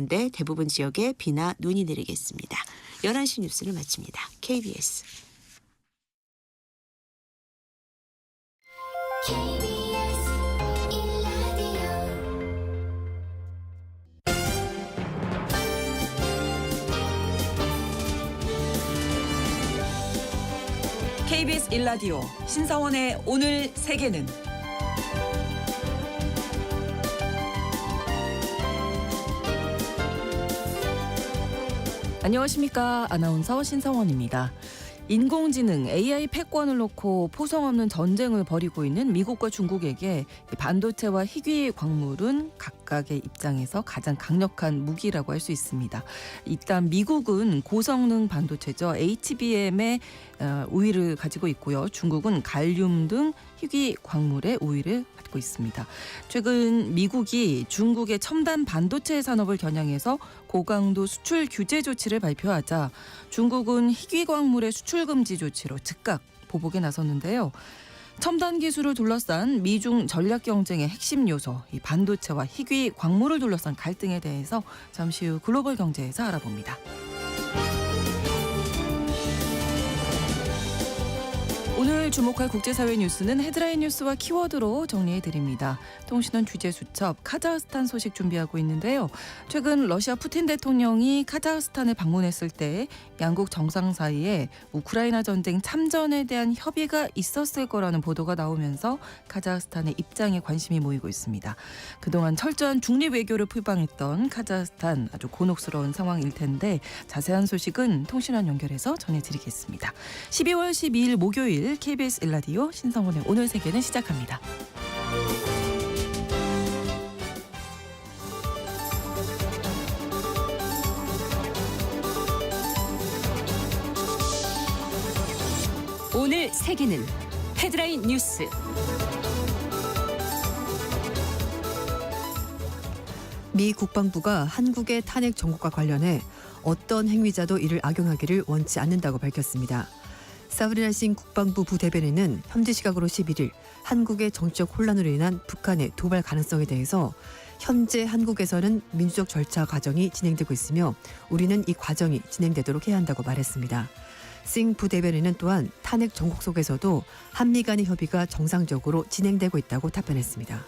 가운데 대부분 지역에 비나 눈이 내리겠습니다. 11시 뉴스를 마칩니다. KBS. KBS 1라디오 신성원의 오늘 세계는 안녕하십니까. 아나운서 신성원입니다. 인공지능 AI 패권을 놓고 포성 없는 전쟁을 벌이고 있는 미국과 중국에게 반도체와 희귀 광물은 각각의 입장에서 가장 강력한 무기라고 할 수 있습니다. 일단 미국은 고성능 반도체죠. HBM의 우위를 가지고 있고요. 중국은 갈륨 등 희귀 광물의 우위를 갖고 있습니다. 최근 미국이 중국의 첨단 반도체 산업을 겨냥해서 고강도 수출 규제 조치를 발표하자 중국은 희귀 광물의 수출 금지 조치로 즉각 보복에 나섰는데요. 첨단 기술을 둘러싼 미중 전략 경쟁의 핵심 요소, 이 반도체와 희귀 광물을 둘러싼 갈등에 대해서 잠시 후 글로벌 경제에서 알아봅니다. 오늘 주목할 국제사회 뉴스는 헤드라인 뉴스와 키워드로 정리해드립니다. 통신원 취재수첩 카자흐스탄 소식 준비하고 있는데요. 최근 러시아 푸틴 대통령이 카자흐스탄을 방문했을 때 양국 정상 사이에 우크라이나 전쟁 참전에 대한 협의가 있었을 거라는 보도가 나오면서 카자흐스탄의 입장에 관심이 모이고 있습니다. 그동안 철저한 중립 외교를 표방했던 카자흐스탄 아주 곤혹스러운 상황일 텐데 자세한 소식은 통신원 연결해서 전해드리겠습니다. 12월 12일 목요일 KBS 1라디오 신성원의 오늘 세계는 시작합니다. 오늘 세계는 헤드라인 뉴스. 미 국방부가 한국의 탄핵 정국과 관련해 어떤 행위자도 이를 악용하기를 원치 않는다고 밝혔습니다. 사브리나싱 국방부 부대변인은 현지 시각으로 11일 한국의 정치적 혼란으로 인한 북한의 도발 가능성에 대해서 현재 한국에서는 민주적 절차 과정이 진행되고 있으며 우리는 이 과정이 진행되도록 해야 한다고 말했습니다. 싱 부대변인은 또한 탄핵 정국 속에서도 한미 간의 협의가 정상적으로 진행되고 있다고 답변했습니다.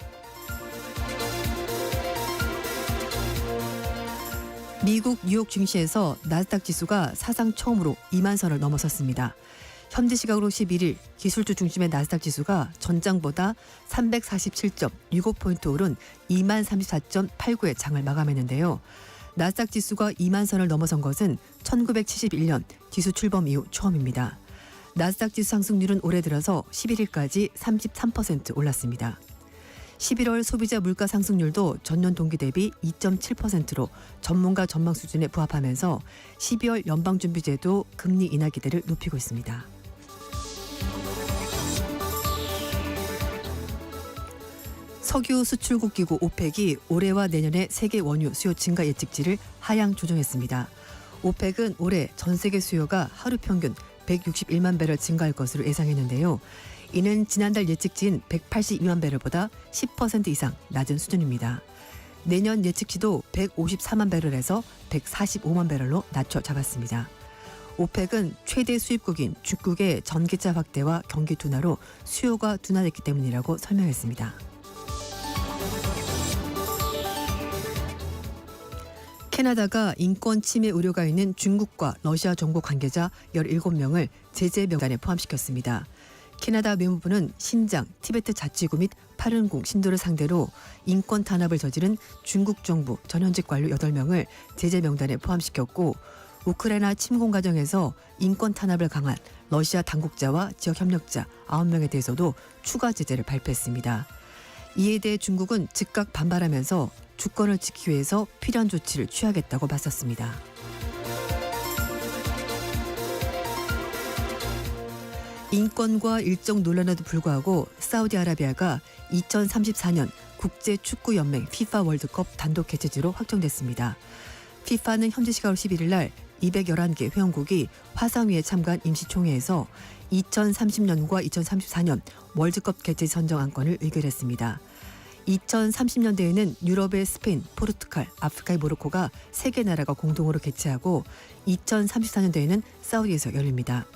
미국 뉴욕 증시에서 나스닥 지수가 사상 처음으로 2만 선을 넘어섰습니다. 현지 시각으로 11일 기술주 중심의 나스닥 지수가 전장보다 347.65포인트 오른 2034.89의 장을 마감했는데요. 나스닥 지수가 2만 선을 넘어선 것은 1971년 지수 출범 이후 처음입니다. 나스닥 지수 상승률은 올해 들어서 11일까지 33% 올랐습니다. 11월 소비자 물가 상승률도 전년 동기 대비 2.7%로 전문가 전망 수준에 부합하면서 12월 연방준비제도 금리 인하 기대를 높이고 있습니다. 석유 수출국 기구 오펙이 올해와 내년의 세계 원유 수요 증가 예측치를 하향 조정했습니다. 오펙은 올해 전 세계 수요가 하루 평균 161만 배럴 증가할 것으로 예상했는데요. 이는 지난달 예측치인 182만 배럴보다 10% 이상 낮은 수준입니다. 내년 예측치도 154만 배럴에서 145만 배럴로 낮춰 잡았습니다. 오펙은 최대 수입국인 중국의 전기차 확대와 경기 둔화로 수요가 둔화됐기 때문이라고 설명했습니다. 캐나다가 인권 침해 우려가 있는 중국과 러시아 정보 관계자 17명을 제재 명단에 포함시켰습니다. 캐나다 외무부는 신장, 티베트 자치구 및 파룬궁 신도를 상대로 인권 탄압을 저지른 중국 정부 전현직 관료 8명을 제재 명단에 포함시켰고 우크라이나 침공 과정에서 인권 탄압을 강한 러시아 당국자와 지역 협력자 9명에 대해서도 추가 제재를 발표했습니다. 이에 대해 중국은 즉각 반발하면서 주권을 지키기 위해서 필요한 조치를 취하겠다고 맞섰습니다. 인권과 일정 논란에도 불구하고 사우디아라비아가 2034년 국제축구연맹 FIFA 월드컵 단독 개최지로 확정됐습니다. FIFA는 현지 시각으로 11일 날 211개 회원국이 화상위에 참가한 임시총회에서 2030년과 2034년 월드컵 개최 선정 안건을 의결했습니다. 2030년대에는 유럽의 스페인, 포르투갈, 아프리카의 모로코가 세 개 나라가 공동으로 개최하고 2034년대에는 사우디에서 열립니다.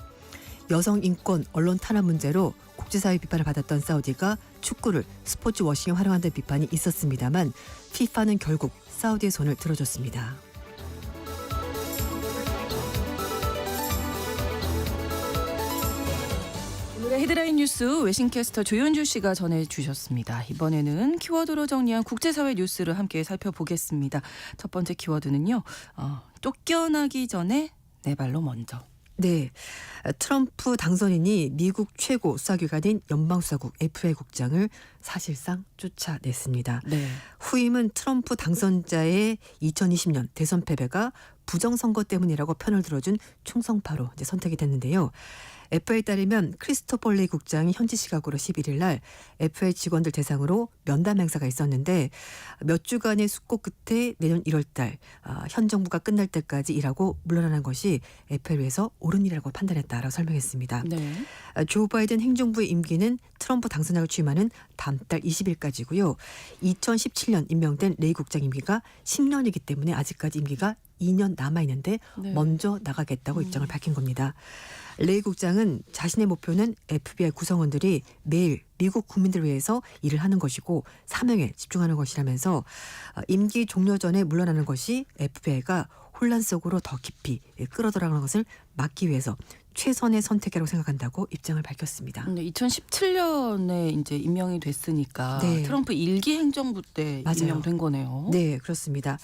여성 인권, 언론 탄압 문제로 국제사회 비판을 받았던 사우디가 축구를 스포츠 워싱에 활용한다는 비판이 있었습니다만 피파는 결국 사우디의 손을 들어줬습니다. 오늘의 헤드라인 뉴스 외신캐스터 조윤주 씨가 전해주셨습니다. 이번에는 키워드로 정리한 국제사회 뉴스를 함께 살펴보겠습니다. 첫 번째 키워드는요. 쫓겨나기 전에 내 발로 먼저. 네, 트럼프 당선인이 미국 최고 수사기관인 연방수사국 FBI 국장을 사실상 쫓아냈습니다. 네. 후임은 트럼프 당선자의 2020년 대선 패배가 부정선거 때문이라고 편을 들어준 충성파로 이제 선택이 됐는데요. FA에 따르면 크리스토퍼 레이 국장이 현지 시각으로 11일 날 FA 직원들 대상으로 면담 행사가 있었는데 몇 주간의 숙고 끝에 내년 1월 달 현 정부가 끝날 때까지 일하고 물러나는 것이 FA를 위해서 옳은 일이라고 판단했다라고 설명했습니다. 네. 조 바이든 행정부의 임기는 트럼프 당선자가 취임하는 다음 달 20일까지고요. 2017년 임명된 레이 국장 임기가 10년이기 때문에 아직까지 임기가 2년 남아있는데 네. 먼저 나가겠다고 입장을 밝힌 겁니다. 레이 국장은 자신의 목표는 FBI 구성원들이 매일 미국 국민들을 위해서 일을 하는 것이고 사명에 집중하는 것이라면서 임기 종료 전에 물러나는 것이 FBI가 혼란 속으로 더 깊이 끌어들어가는 것을 막기 위해서 최선의 선택이라고 생각한다고 입장을 밝혔습니다. 2017년에 이제 임명이 됐으니까 네. 트럼프 1기 행정부 때 맞아요. 임명된 거네요. 네, 그렇습니다.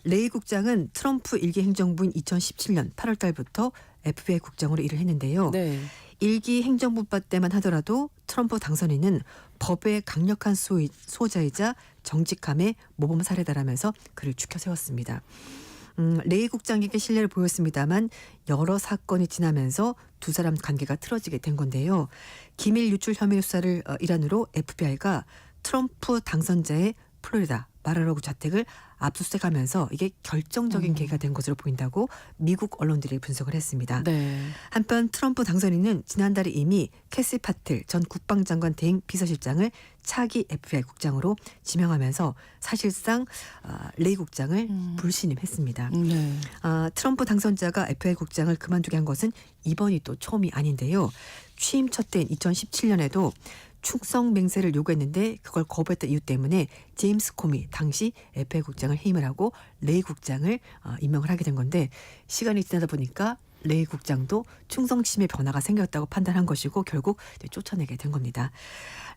레이 국장은 트럼프 1기 행정부인 2017년 8월 달부터 FBI 국장으로 일을 했는데요. 네. 1기 행정부 때만 하더라도 트럼프 당선인은 법의 강력한 수호자이자 정직함의 모범 사례다라면서 그를 추켜 세웠습니다. 레이 국장에게 신뢰를 보였습니다만 여러 사건이 지나면서 두 사람 관계가 틀어지게 된 건데요. 기밀 유출 혐의 수사를 일환으로 FBI가 트럼프 당선자의 플로리다 마라로그 자택을 압수수색하면서 이게 결정적인 계기가 된 것으로 보인다고 미국 언론들이 분석을 했습니다. 네. 한편 트럼프 당선인은 지난달에 이미 캐시 파틀 전 국방장관 대행 비서실장을 차기 FBI 국장으로 지명하면서 사실상 레이 국장을 불신임했습니다. 네. 트럼프 당선자가 FBI 국장을 그만두게 한 것은 이번이 또 처음이 아닌데요. 취임 첫 해인 2017년에도 충성 맹세를 요구했는데 그걸 거부했던 이유 때문에 제임스 코미 당시 FBI 국장을 해임을 하고 레이 국장을 임명을 하게 된 건데 시간이 지나다 보니까 레이 국장도 충성심의 변화가 생겼다고 판단한 것이고 결국 쫓아내게 된 겁니다.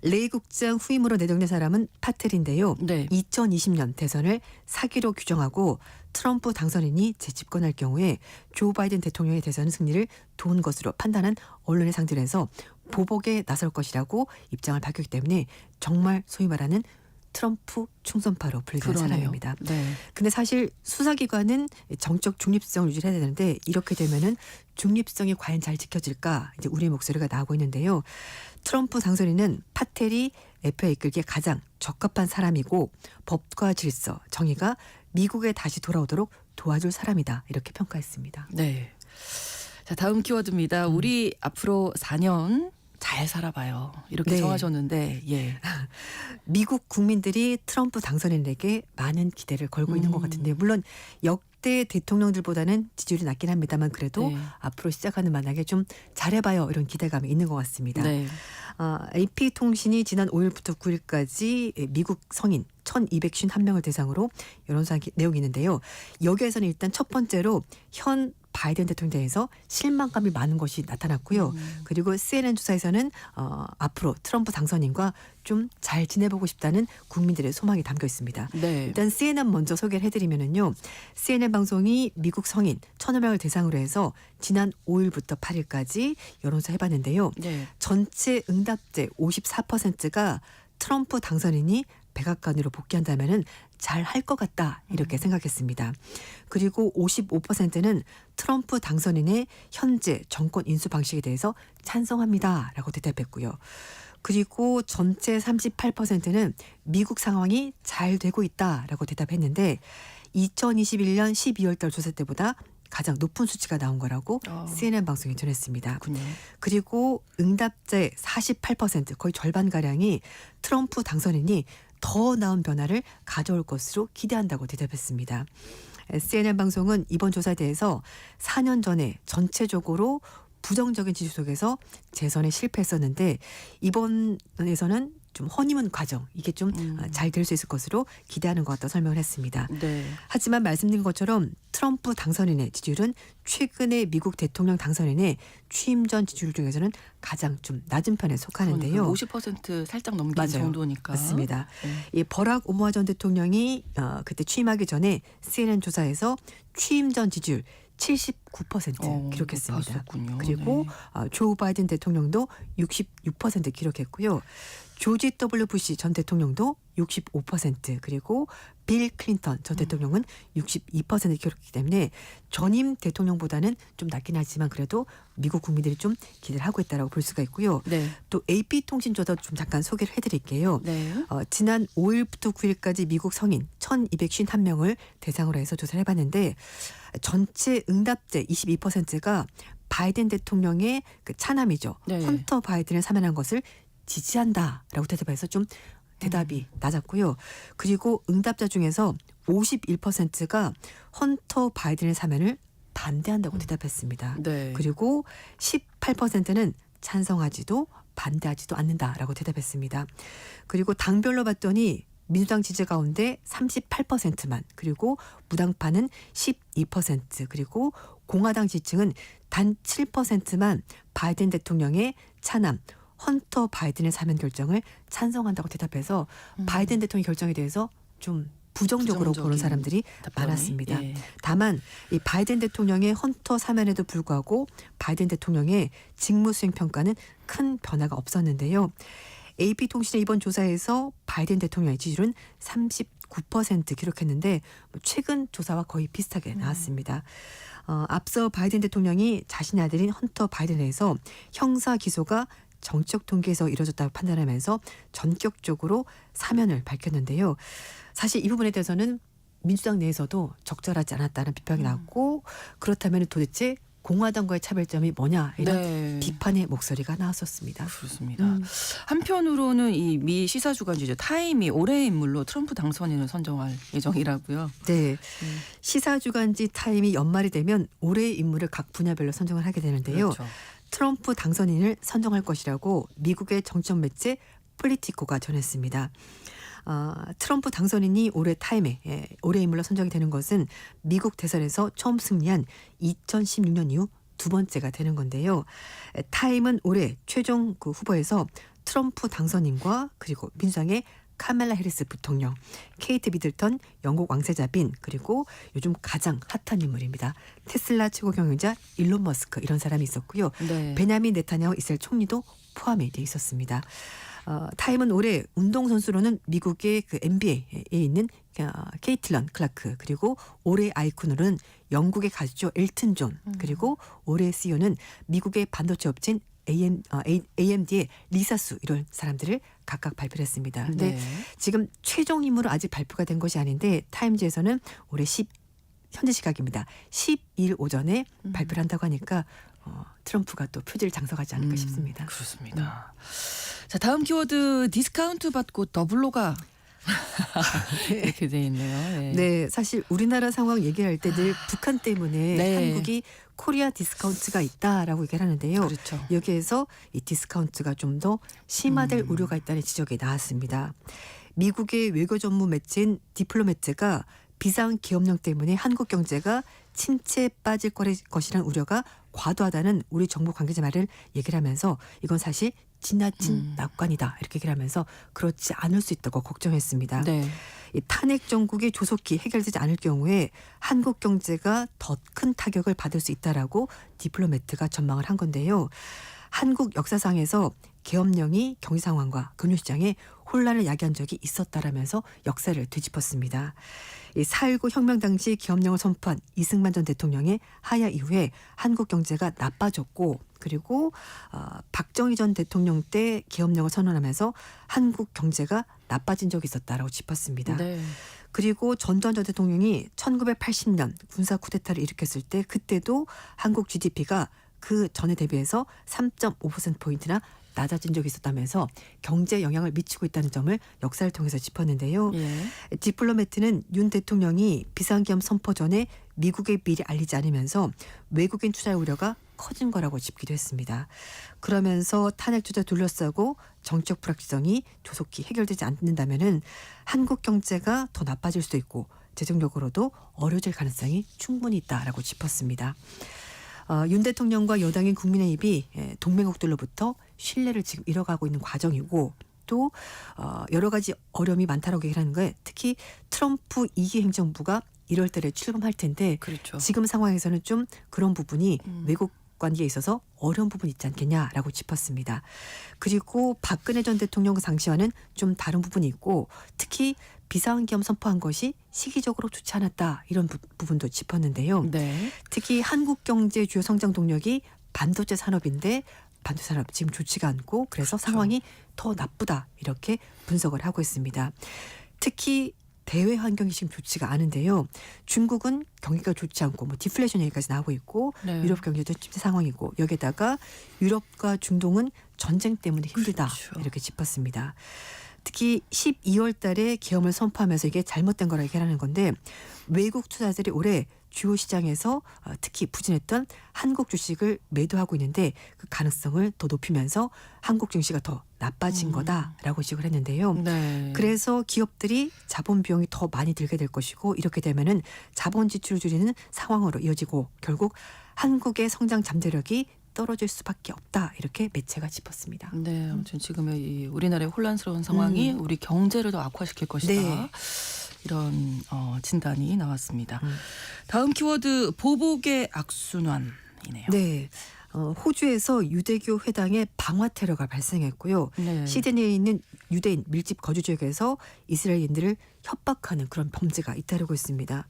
레이 국장 후임으로 내정된 사람은 파텔인데요. 네. 2020년 대선을 사기로 규정하고 트럼프 당선인이 재집권할 경우에 조 바이든 대통령의 대선 승리를 도운 것으로 판단한 언론의 상들에서 보복에 나설 것이라고 입장을 밝혔기 때문에 정말 소위 말하는 트럼프 충성파로 불리는 사람입니다. 네. 근데 사실 수사기관은 정적 중립성을 유지해야 되는데 이렇게 되면은 중립성이 과연 잘 지켜질까 이제 우리의 목소리가 나오고 있는데요. 트럼프 당선인은 파텔이 FBI 이끌기에 가장 적합한 사람이고 법과 질서, 정의가 미국에 다시 돌아오도록 도와줄 사람이다 이렇게 평가했습니다. 네. 자, 다음 키워드입니다. 우리 앞으로 4년 잘 살아봐요. 이렇게 네. 정하셨는데, 예. 미국 국민들이 트럼프 당선인에게 많은 기대를 걸고 있는 것 같은데 물론 역대 대통령들보다는 지지율이 낮긴 합니다만 그래도 네. 앞으로 시작하는 만약에 좀 잘해봐요 이런 기대감이 있는 것 같습니다. 네. AP통신이 지난 5일부터 9일까지 미국 성인 1251명을 대상으로 여론조사 내용이 있는데요. 여기에서는 일단 첫 번째로 현 바이든 대통령에 대해서 실망감이 많은 것이 나타났고요. 그리고 CNN 조사에서는 앞으로 트럼프 당선인과 좀 잘 지내보고 싶다는 국민들의 소망이 담겨 있습니다. 네. 일단 CNN 먼저 소개를 해드리면은요. CNN 방송이 미국 성인 1,000명을 대상으로 해서 지난 5일부터 8일까지 여론조사 해봤는데요. 네. 전체 응답자 54%가 트럼프 당선인이 백악관으로 복귀한다면은 잘 할 것 같다 이렇게 생각했습니다. 그리고 55%는 트럼프 당선인의 현재 정권 인수 방식에 대해서 찬성합니다라고 대답했고요. 그리고 전체 38%는 미국 상황이 잘 되고 있다라고 대답했는데 2021년 12월 달 조사 때보다 가장 높은 수치가 나온 거라고 CNN 방송이 전했습니다. 그렇군요. 그리고 응답자의 48% 거의 절반가량이 트럼프 당선인이 더 나은 변화를 가져올 것으로 기대한다고 대답했습니다. CNN 방송은 이번 조사에 대해서 4년 전에 전체적으로 부정적인 지지 속에서 재선에 실패했었는데 이번에서는 좀 허니문 과정 이게 좀 잘 될 수 있을 것으로 기대하는 것 같다고 설명을 했습니다. 네. 하지만 말씀드린 것처럼 트럼프 당선인의 지지율은 최근의 미국 대통령 당선인의 취임 전 지지율 중에서는 가장 좀 낮은 편에 속하는데요. 50% 살짝 넘긴 맞아요. 정도니까. 맞습니다. 네. 이 버락 오바마 전 대통령이 그때 취임하기 전에 CNN 조사에서 취임 전 지지율 79% 기록했습니다. 높았었군요. 그리고 네. 조 바이든 대통령도 66% 기록했고요. 조지 W 부시 전 대통령도 65% 그리고 빌 클린턴 전 대통령은 62% 기록했기 때문에 전임 대통령보다는 좀 낮긴 하지만 그래도 미국 국민들이 좀 기대를 하고 있다라고 볼 수가 있고요. 네. 또 AP 통신조사 좀 잠깐 소개를 해드릴게요. 네. 지난 5일부터 9일까지 미국 성인 1,251명을 대상으로 해서 조사를 해봤는데 전체 응답자 22%가 바이든 대통령의 그 차남이죠. 네. 헌터 바이든을 사면한 것을 지지한다라고 대답해서 좀 대답이 낮았고요. 그리고 응답자 중에서 51%가 헌터 바이든의 사면을 반대한다고 대답했습니다. 네. 그리고 18%는 찬성하지도 반대하지도 않는다라고 대답했습니다. 그리고 당별로 봤더니 민주당 지지 가운데 38%만 그리고 무당파는 12% 그리고 공화당 지층은 단 7%만 바이든 대통령의 차남 헌터 바이든의 사면 결정을 찬성한다고 대답해서 바이든 대통령 결정에 대해서 좀 부정적으로 보는 사람들이 답변이? 많았습니다. 예. 다만 이 바이든 대통령의 헌터 사면에도 불구하고 바이든 대통령의 직무수행 평가는 큰 변화가 없었는데요. AP통신의 이번 조사에서 바이든 대통령의 지지율은 39% 기록했는데 최근 조사와 거의 비슷하게 나왔습니다. 앞서 바이든 대통령이 자신의 아들인 헌터 바이든에 대해서 형사 기소가 정치적 동기에서 이뤄졌다고 판단하면서 전격적으로 사면을 밝혔는데요. 사실 이 부분에 대해서는 민주당 내에서도 적절하지 않았다는 비판이 나왔고 그렇다면 도대체 공화당과의 차별점이 뭐냐 이런 네. 비판의 목소리가 나왔었습니다. 그렇습니다. 한편으로는 이 미 시사주간지죠 타임이 올해의 인물로 트럼프 당선인을 선정할 예정이라고요. 네, 시사주간지 타임이 연말이 되면 올해의 인물을 각 분야별로 선정을 하게 되는데요. 그렇죠. 트럼프 당선인을 선정할 것이라고 미국의 정치적 매체 폴리티코가 전했습니다. 트럼프 당선인이 올해 타임에 올해 인물로 선정이 되는 것은 미국 대선에서 처음 승리한 2016년 이후 두 번째가 되는 건데요. 타임은 올해 최종 그 후보에서 트럼프 당선인과 그리고 민주당의 카멜라 해리스 부통령, 케이트 미들턴 영국 왕세자빈 그리고 요즘 가장 핫한 인물입니다. 테슬라 최고 경영자 일론 머스크 이런 사람이 있었고요. 네. 베냐민 네타냐후 이스라엘 총리도 포함이 돼 있었습니다. 타임은 올해 운동선수로는 미국의 그 NBA에 있는 케이틀런 클라크 그리고 올해 아이콘으로는 영국의 가수죠 엘튼 존 그리고 올해 CEO는 미국의 반도체 업체인 AMD의 리사수 이런 사람들을 각각 발표를 했습니다. 근데 네. 지금 최종 인물은 아직 발표가 된 것이 아닌데 타임즈에서는 올해 현재 시각입니다. 12일 오전에 발표를 한다고 하니까 트럼프가 또 표지를 장석하지 않을까 싶습니다. 그렇습니다. 자 다음 키워드 디스카운트 받고 더블로가 이렇게 돼 있네요. 네. 네, 사실 우리나라 상황 얘기할 때 늘 북한 때문에 네. 한국이 코리아 디스카운트가 있다라고 얘기를 하는데요. 그렇죠. 여기에서 이 디스카운트가 좀 더 심화될 우려가 있다는 지적이 나왔습니다. 미국의 외교 전문 매체인 디플로매트가 비상 기업령 때문에 한국 경제가 침체에 빠질 것이라는 우려가 과도하다는 우리 정부 관계자 말을 얘기를 하면서 이건 사실 지나친 낙관이다 이렇게 얘기를 하면서 그렇지 않을 수 있다고 걱정했습니다. 네. 이 탄핵 정국이 조속히 해결되지 않을 경우에 한국 경제가 더 큰 타격을 받을 수 있다라고 디플로매트가 전망을 한 건데요. 한국 역사상에서 계엄령이 경제 상황과 금융시장에 혼란을 야기한 적이 있었다라면서 역사를 되짚었습니다. 이 4.19 혁명 당시 계엄령을 선포한 이승만 전 대통령의 하야 이후에 한국 경제가 나빠졌고 그리고 박정희 전 대통령 때 계엄령을 선언하면서 한국 경제가 나빠진 적이 있었다라고 짚었습니다. 네. 그리고 전두환 전 대통령이 1980년 군사 쿠데타를 일으켰을 때 그때도 한국 GDP가 그 전에 대비해서 3.5%포인트나 낮아진 적이 있었다면서 경제에 영향을 미치고 있다는 점을 역사를 통해서 짚었는데요. 예. 디플로매트는 윤 대통령이 비상계엄 선포 전에 미국에 미리 알리지 않으면서 외국인 투자 우려가 커진 거라고 짚기도 했습니다. 그러면서 탄핵 주자 둘러싸고 정책 불확실성이 조속히 해결되지 않는다면은 한국 경제가 더 나빠질 수도 있고 재정적으로도 어려질 가능성이 충분히 있다라고 짚었습니다. 윤 대통령과 여당인 국민의힘이 동맹국들로부터 신뢰를 지금 잃어가고 있는 과정이고 또 여러 가지 어려움이 많다라고 얘기하는 거에 특히 트럼프 2기 행정부가 1월 달에 출범할 텐데 그렇죠. 지금 상황에서는 좀 그런 부분이 외국 관계에 있어서 어려운 부분이 있지 않겠냐라고 짚었습니다. 그리고 박근혜 전 대통령 당시와는 좀 다른 부분이 있고 특히 비상계엄 선포한 것이 시기적으로 좋지 않았다 이런 부분도 짚었는데요. 네. 특히 한국 경제 주요 성장 동력이 반도체 산업인데 반도체 산업 지금 좋지가 않고 그래서 그렇죠. 상황이 더 나쁘다 이렇게 분석을 하고 있습니다. 특히 대외 환경이 지금 좋지가 않은데요. 중국은 경기가 좋지 않고 뭐 디플레이션 얘기까지 나오고 있고 네. 유럽 경제도 침체 상황이고 여기에다가 유럽과 중동은 전쟁 때문에 힘들다 그렇죠. 이렇게 짚었습니다. 특히 12월 달에 계엄을 선포하면서 이게 잘못된 거라 얘기하는 건데 외국 투자자들이 올해 주요 시장에서 특히 부진했던 한국 주식을 매도하고 있는데 그 가능성을 더 높이면서 한국 증시가 더 나빠진 거다라고 지적을 했는데요. 네. 그래서 기업들이 자본 비용이 더 많이 들게 될 것이고 이렇게 되면은 자본 지출을 줄이는 상황으로 이어지고 결국 한국의 성장 잠재력이 떨어질 수밖에 없다 이렇게 매체가 짚었습니다. 네, 아무튼 지금의 이 우리나라의 혼란스러운 상황이 우리 경제를 더 악화시킬 것이다. 네. 이런 진단이 나왔습니다. 다음 키워드 보복의 악순환이네요. 네. 호주에서 유대교 회당에 방화 테러가 발생했고요. 네. 시드니에 있는 유대인 밀집 거주 지역에서 이스라엘인들을 협박하는 그런 범죄가 잇따르고 있습니다.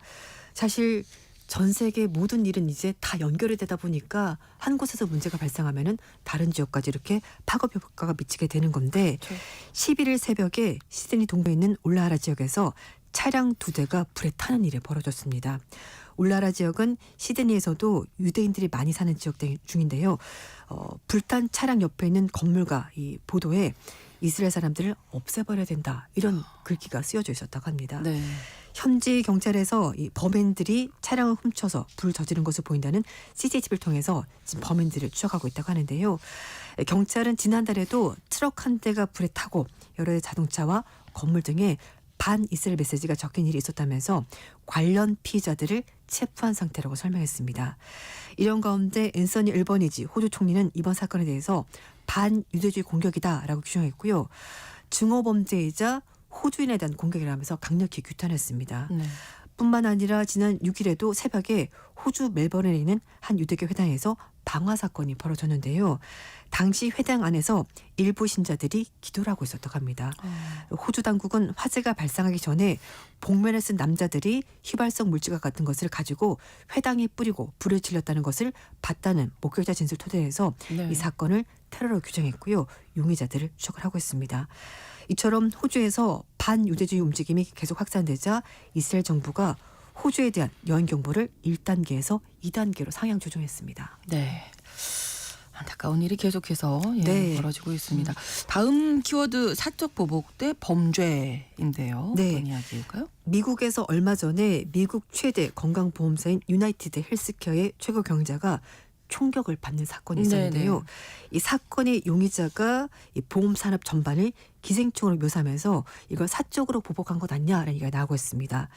사실 전 세계 모든 일은 이제 다 연결이 되다 보니까 한 곳에서 문제가 발생하면은 다른 지역까지 이렇게 파급 효과가 미치게 되는 건데 그렇죠. 11일 새벽에 시드니 동부에 있는 울라하라 지역에서 차량 2대가 불에 타는 일이 벌어졌습니다. 울라하라 지역은 시드니에서도 유대인들이 많이 사는 지역 중인데요. 불탄 차량 옆에 있는 건물과 이 보도에 이스라엘 사람들을 없애버려야 된다 이런 글귀가 쓰여져 있었다고 합니다. 네. 현지 경찰에서 이 범인들이 차량을 훔쳐서 불을 저지른 것을 보인다는 CCTV를 통해서 지금 범인들을 추적하고 있다고 하는데요. 경찰은 지난달에도 트럭 한 대가 불에 타고 여러 자동차와 건물 등에 반 이스라엘 메시지가 적힌 일이 있었다면서 관련 피의자들을 체포한 상태라고 설명했습니다. 이런 가운데 앤서니 엘버니지 호주 총리는 이번 사건에 대해서 반유대주의 공격이다라고 규정했고요. 증오범죄이자 호주인에 대한 공격이라면서 강력히 규탄했습니다. 네. 뿐만 아니라 지난 6일에도 새벽에 호주 멜버른에 있는 한 유대교 회당에서 방화 사건이 벌어졌는데요. 당시 회당 안에서 일부 신자들이 기도를 하고 있었다고 합니다. 호주 당국은 화재가 발생하기 전에 복면을 쓴 남자들이 휘발성 물질과 같은 것을 가지고 회당에 뿌리고 불을 질렀다는 것을 봤다는 목격자 진술 토대에서 네. 이 사건을 테러로 규정했고요. 용의자들을 추적을 하고 있습니다. 이처럼 호주에서 반유대주의 움직임이 계속 확산되자 이스라엘 정부가 호주에 대한 여행 경보를 1단계에서 2단계로 상향 조정했습니다. 네. 안타까운 일이 계속해서 네. 벌어지고 있습니다. 다음 키워드 사적 보복 대 범죄인데요. 네. 어떤 이야기일까요? 미국에서 얼마 전에 미국 최대 건강보험사인 유나이티드 헬스케어의 최고 경자가 총격을 받는 사건이 있었는데요. 네네. 이 사건의 용의자가 이 보험 산업 전반을 기생충으로 묘사하면서 이걸 사적으로 보복한 것 아니냐라는 얘기가 나오고 있습니다.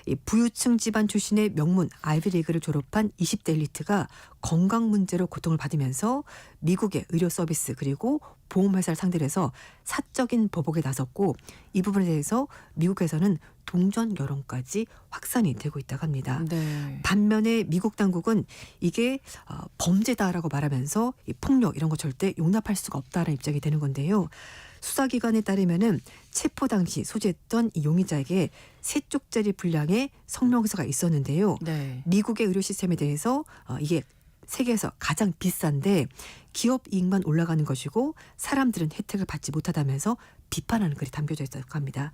이 부유층 집안 출신의 명문 아이비리그를 졸업한 20대 엘리트가 건강 문제로 고통을 받으면서 미국의 의료 서비스 그리고 보험회사를 상대로 해서 사적인 보복에 나섰고 이 부분에 대해서 미국에서는 동전 여론까지 확산이 되고 있다고 합니다. 네. 반면에 미국 당국은 이게 범죄다라고 말하면서 이 폭력 이런 거 절대 용납할 수가 없다라는 입장이 되는 건데요. 수사기관에 따르면은 체포 당시 소지했던 이 용의자에게 3쪽짜리 분량의 성명서가 있었는데요. 네. 미국의 의료 시스템에 대해서 이게 세계에서 가장 비싼데 기업 이익만 올라가는 것이고 사람들은 혜택을 받지 못하다면서 비판하는 글이 담겨져 있다고 합니다.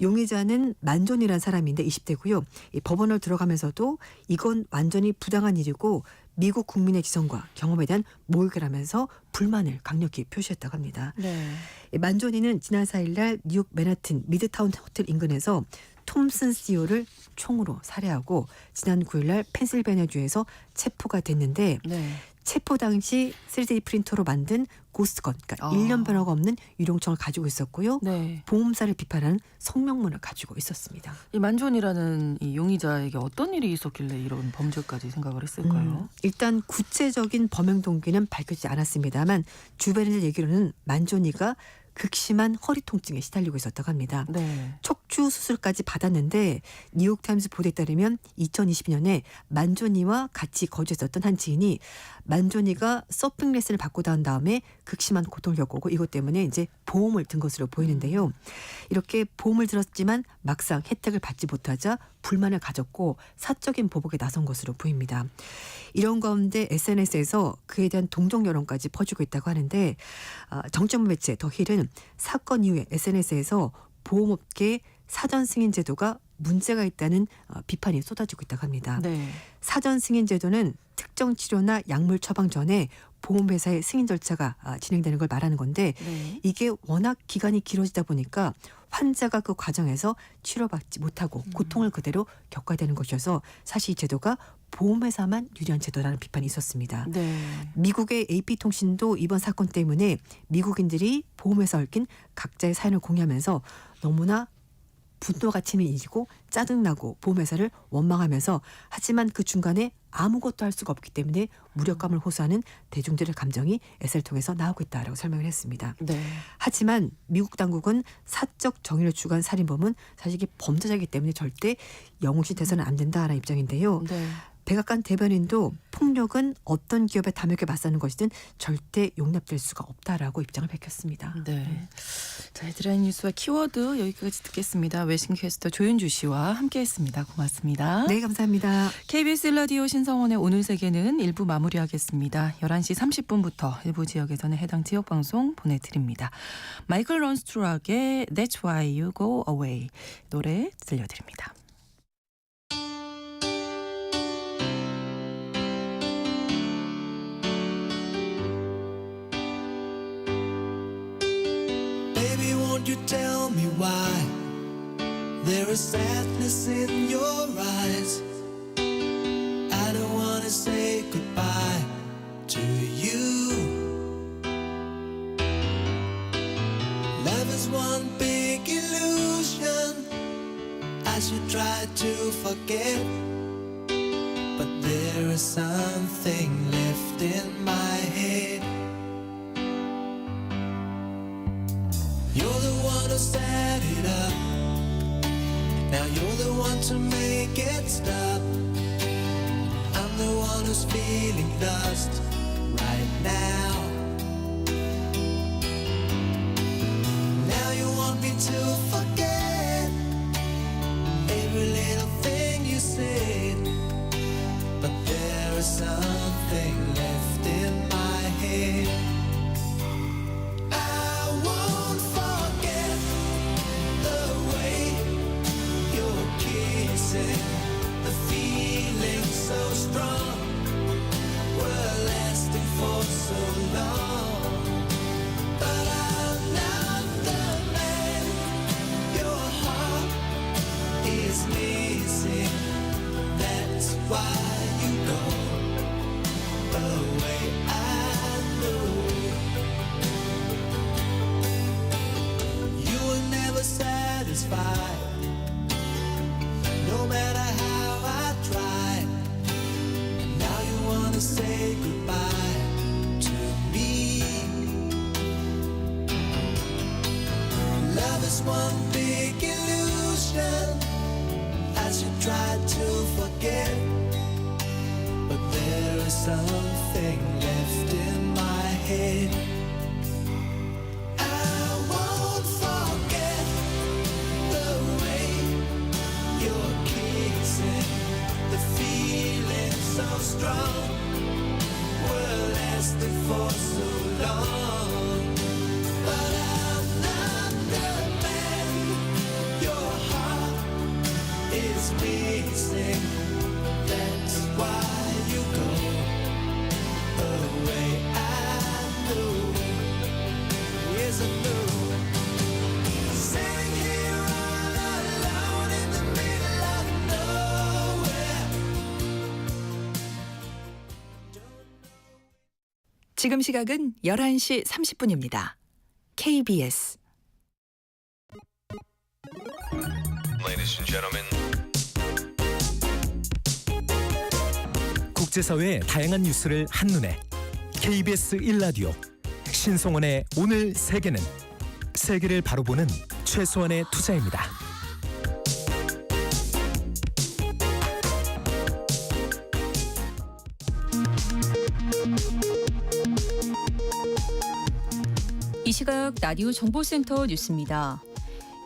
용의자는 만존이라는 사람인데 20대고요. 이 법원을 들어가면서도 이건 완전히 부당한 일이고 미국 국민의 지성과 경험에 대한 모욕이라면서 불만을 강력히 표시했다고 합니다. 네. 만존이는 지난 4일날 뉴욕 맨하튼 미드타운 호텔 인근에서 톰슨 CEO를 총으로 살해하고 지난 9일날 펜실베니아주에서 체포가 됐는데 네. 체포 당시 3D 프린터로 만든 고스트건, 그러니까 1년 변화가 없는 유령총을 가지고 있었고요. 네. 보험사를 비판하는 성명문을 가지고 있었습니다. 이 만존이라는 이 용의자에게 어떤 일이 있었길래 이런 범죄까지 생각을 했을까요? 일단 구체적인 범행 동기는 밝혀지지 않았습니다만 주변인들 얘기로는 만존이가 극심한 허리 통증에 시달리고 있었다고 합니다. 네. 척추 수술까지 받았는데 뉴욕타임스 보도에 따르면 2020년에 만존이와 같이 거주했었던 한 지인이 만존이가 서핑 레슨을 받고 난 다음에 극심한 고통을 겪고 이것 때문에 이제 보험을 든 것으로 보이는데요. 이렇게 보험을 들었지만 막상 혜택을 받지 못하자 불만을 가졌고 사적인 보복에 나선 것으로 보입니다. 이런 가운데 SNS에서 그에 대한 동정 여론까지 퍼지고 있다고 하는데 정치전문 매체 더 힐은 사건 이후에 SNS에서 보험업계 사전 승인 제도가 문제가 있다는 비판이 쏟아지고 있다고 합니다. 네. 사전 승인 제도는 특정 치료나 약물 처방 전에 보험회사의 승인 절차가 진행되는 걸 말하는 건데 네. 이게 워낙 기간이 길어지다 보니까 환자가 그 과정에서 치료받지 못하고 고통을 그대로 겪어야 되는 것이어서 사실 이 제도가 보험회사만 유리한 제도라는 비판이 있었습니다. 네. 미국의 AP통신도 이번 사건 때문에 미국인들이 보험회사에 얽힌 각자의 사연을 공유하면서 너무나 분노가 치는 일이고 짜증나고 보험회사를 원망하면서 하지만 그 중간에 아무것도 할 수가 없기 때문에 무력감을 호소하는 대중들의 감정이 SNS를 통해서 나오고 있다라고 설명을 했습니다. 네. 하지만 미국 당국은 사적 정의를 추구한 살인범은 사실 이게 범죄자이기 때문에 절대 영웅시돼서는 안 된다라는 입장인데요. 네. 백악관 대변인도 폭력은 어떤 기업의 탐욕에 맞서는 것이든 절대 용납될 수가 없다라고 입장을 밝혔습니다. 네. 자, 헤드라인 뉴스와 키워드 여기까지 듣겠습니다. 외신캐스터 조윤주 씨와 함께했습니다. 고맙습니다. 네, 감사합니다. KBS 라디오 신성원의 오늘 세계는 1부 마무리하겠습니다. 11시 30분부터 일부 지역에서는 해당 지역 방송 보내드립니다. 마이클 런스트락의 That's Why You Go Away 노래 들려드립니다. Baby, won't you tell me why there is sadness in your eyes? I don't wanna say goodbye to you. Love is one big illusion I should try to forget, but there is something left in my head. You're the one who set it up. Now you're the one to make it stop. I'm the one who's feeling lost right now. Now you want me to forget every little thing you said, but there is something left in my head. The feeling so strong, we're lasting for so long. But I'm not the man your heart is missing. That's why you go away. I know you were never satisfied. No matter how I try, and now you wanna say goodbye to me. Love is one big illusion I should try to forget, but there is something left in my head. I won't forget the way you're kissing, the feeling so strong, we're lasting for so long. But I'm not sing. That's why you go away. I know, yes I know. Sitting here all alone in the middle of nowhere. 지금 시각은 11시 30분입니다. KBS Ladies and gentlemen. 국제사회의 다양한 뉴스를 한눈에 KBS 1라디오 신성원의 오늘 세계는 세계를 바로 보는 최소한의 투자입니다. 이 시각 라디오 정보센터 뉴스입니다.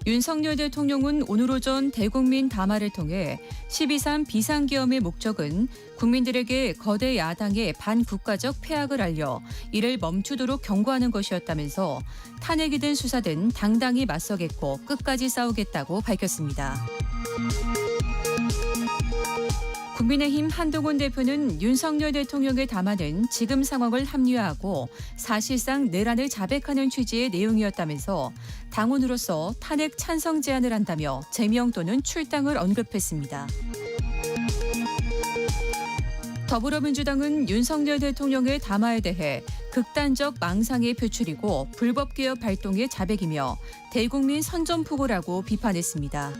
윤석열 대통령은 오늘 오전 대국민 담화를 통해 12.3 비상계엄의 목적은 국민들에게 거대 야당의 반국가적 패악을 알려 이를 멈추도록 경고하는 것이었다면서 탄핵이든 수사든 당당히 맞서겠고 끝까지 싸우겠다고 밝혔습니다. 국민의힘 한동훈 대표는 윤석열 대통령의 담화는 지금 상황을 합리화하고 사실상 내란을 자백하는 취지의 내용이었다면서 당원으로서 탄핵 찬성 제안을 한다며 제명 또는 출당을 언급했습니다. 더불어민주당은 윤석열 대통령의 담화에 대해 극단적 망상의 표출이고 불법개혁 발동의 자백이며 대국민 선전포고라고 비판했습니다.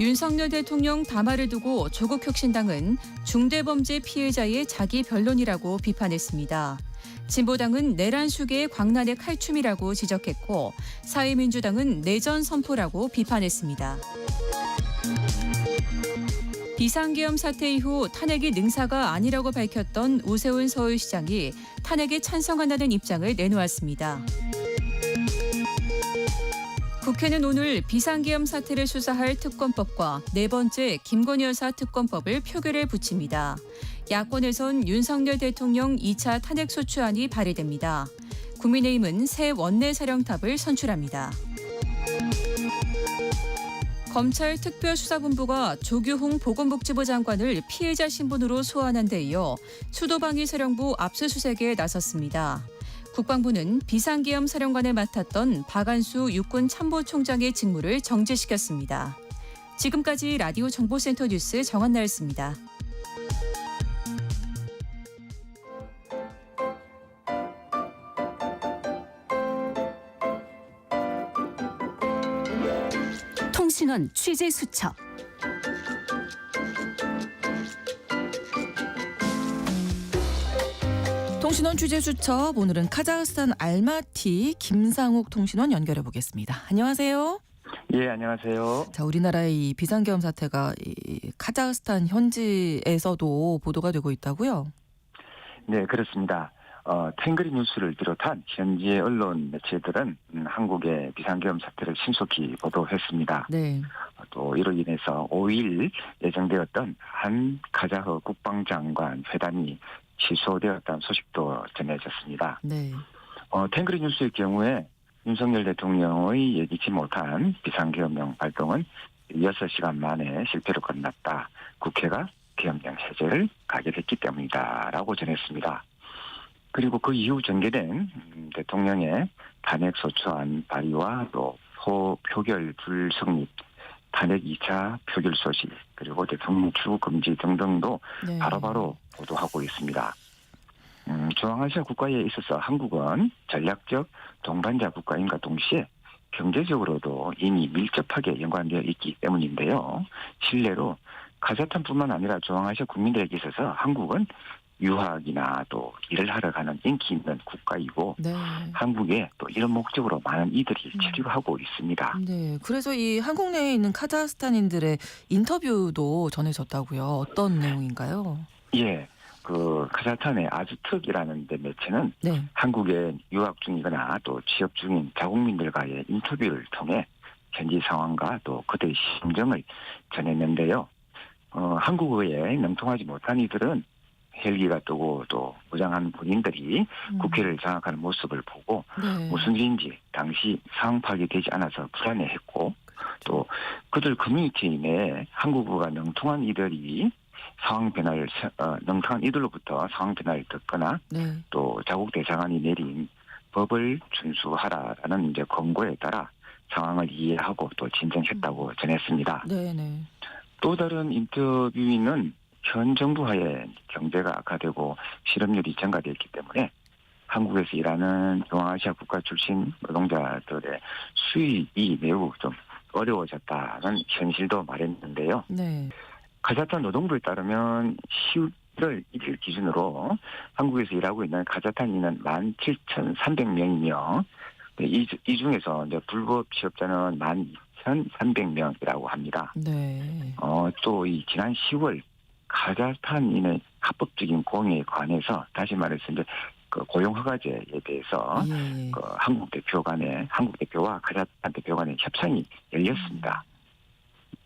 윤석열 대통령 담화를 두고 조국혁신당은 중대범죄 피해자의 자기 변론이라고 비판했습니다. 진보당은 내란 수계의 광란의 칼춤이라고 지적했고 사회민주당은 내전 선포라고 비판했습니다. 비상계엄 사태 이후 탄핵이 능사가 아니라고 밝혔던 오세훈 서울시장이 탄핵에 찬성한다는 입장을 내놓았습니다. 국회는 오늘 비상계엄 사태를 수사할 특검법과 네 번째 김건희 여사 특검법을 표결에 붙입니다. 야권에선 윤석열 대통령 2차 탄핵소추안이 발의됩니다. 국민의힘은 새 원내사령탑을 선출합니다. 검찰 특별수사본부가 조규홍 보건복지부 장관을 피해자 신분으로 소환한 데 이어 수도방위사령부 압수수색에 나섰습니다. 국방부는 비상계엄 사령관을 맡았던 박안수 육군참모총장의 직무를 정지시켰습니다. 지금까지 라디오 정보센터 뉴스 정한나였습니다. 통신원 취재 수첩. 통신원 취재 수첩, 오늘은 카자흐스탄 알마티 김상욱 통신원 연결해 보겠습니다. 안녕하세요. 예, 안녕하세요. 자, 우리나라의 이 비상계엄 사태가 이 카자흐스탄 현지에서도 보도가 되고 있다고요? 네, 그렇습니다. 탱그리 뉴스를 비롯한 현지의 언론 매체들은 한국의 비상계엄 사태를 신속히 보도했습니다. 네. 또 이로 인해서 5일 예정되었던 한 카자흐 국방장관 회담이 취소되었다는 소식도 전해졌습니다. 네. 탱그리 뉴스의 경우에 윤석열 대통령의 예기치 못한 비상계엄령 발동은 6시간 만에 실패로 끝났다. 국회가 계엄령 해제를 가결했기 때문이다라고 전했습니다. 그리고 그 이후 전개된 대통령의 탄핵소추안 발의와 또 표결 불성립, 탄핵 2차 표결 소식, 그리고 대통령 추구 금지 등등도 네. 바로바로 보도하고 있습니다. 중앙아시아 국가에 있어서 한국은 전략적 동반자 국가임과 동시에 경제적으로도 이미 밀접하게 연관되어 있기 때문인데요. 실례로 카자흐스탄뿐만 아니라 중앙아시아 국민들에게 있어서 한국은 유학이나 또 일을 하러 가는 인기 있는 국가이고 네. 한국에 또 이런 목적으로 많은 이들이 체류하고 있습니다. 네. 그래서 이 한국 내에 있는 카자흐스탄인들의 인터뷰도 전해졌다고요. 어떤 내용인가요? 예. 그 카자흐스탄의 아즈특이라는 데 매체는 네. 한국에 유학 중이거나 또 취업 중인 자국민들과의 인터뷰를 통해 현지 상황과 또 그들의 심정을 전했는데요. 한국어에 능통하지 못한 이들은 헬기가 뜨고 또 무장한 군인들이 국회를 장악하는 모습을 보고 네. 무슨 일인지 당시 상황 파악이 되지 않아서 불안해했고 또 그들 커뮤니티 내에 한국어가 능통한 이들이 능통한 이들로부터 상황 변화를 듣거나 네. 또 자국 대사관이 내린 법을 준수하라라는 이제 권고에 따라 상황을 이해하고 또 진정했다고 전했습니다. 네네. 또 다른 인터뷰인은 현 정부 하에 경제가 악화되고 실업률이 증가되었기 때문에 한국에서 일하는 중앙아시아 국가 출신 노동자들의 수입이 매우 좀 어려워졌다는 현실도 말했는데요. 네. 카자흐스탄 노동부에 따르면 10월 1일 기준으로 한국에서 일하고 있는 카자흐스탄인은 17,300명이며 이 중에서 이제 불법 취업자는 12,300명이라고 합니다. 네. 또 이 지난 10월 카자흐스탄인의 합법적인 공여에 관해서 다시 말해서 이제 그 고용 허가제에 대해서 예. 그 한국 대표와 카자흐스탄 대표 간의 협상이 열렸습니다.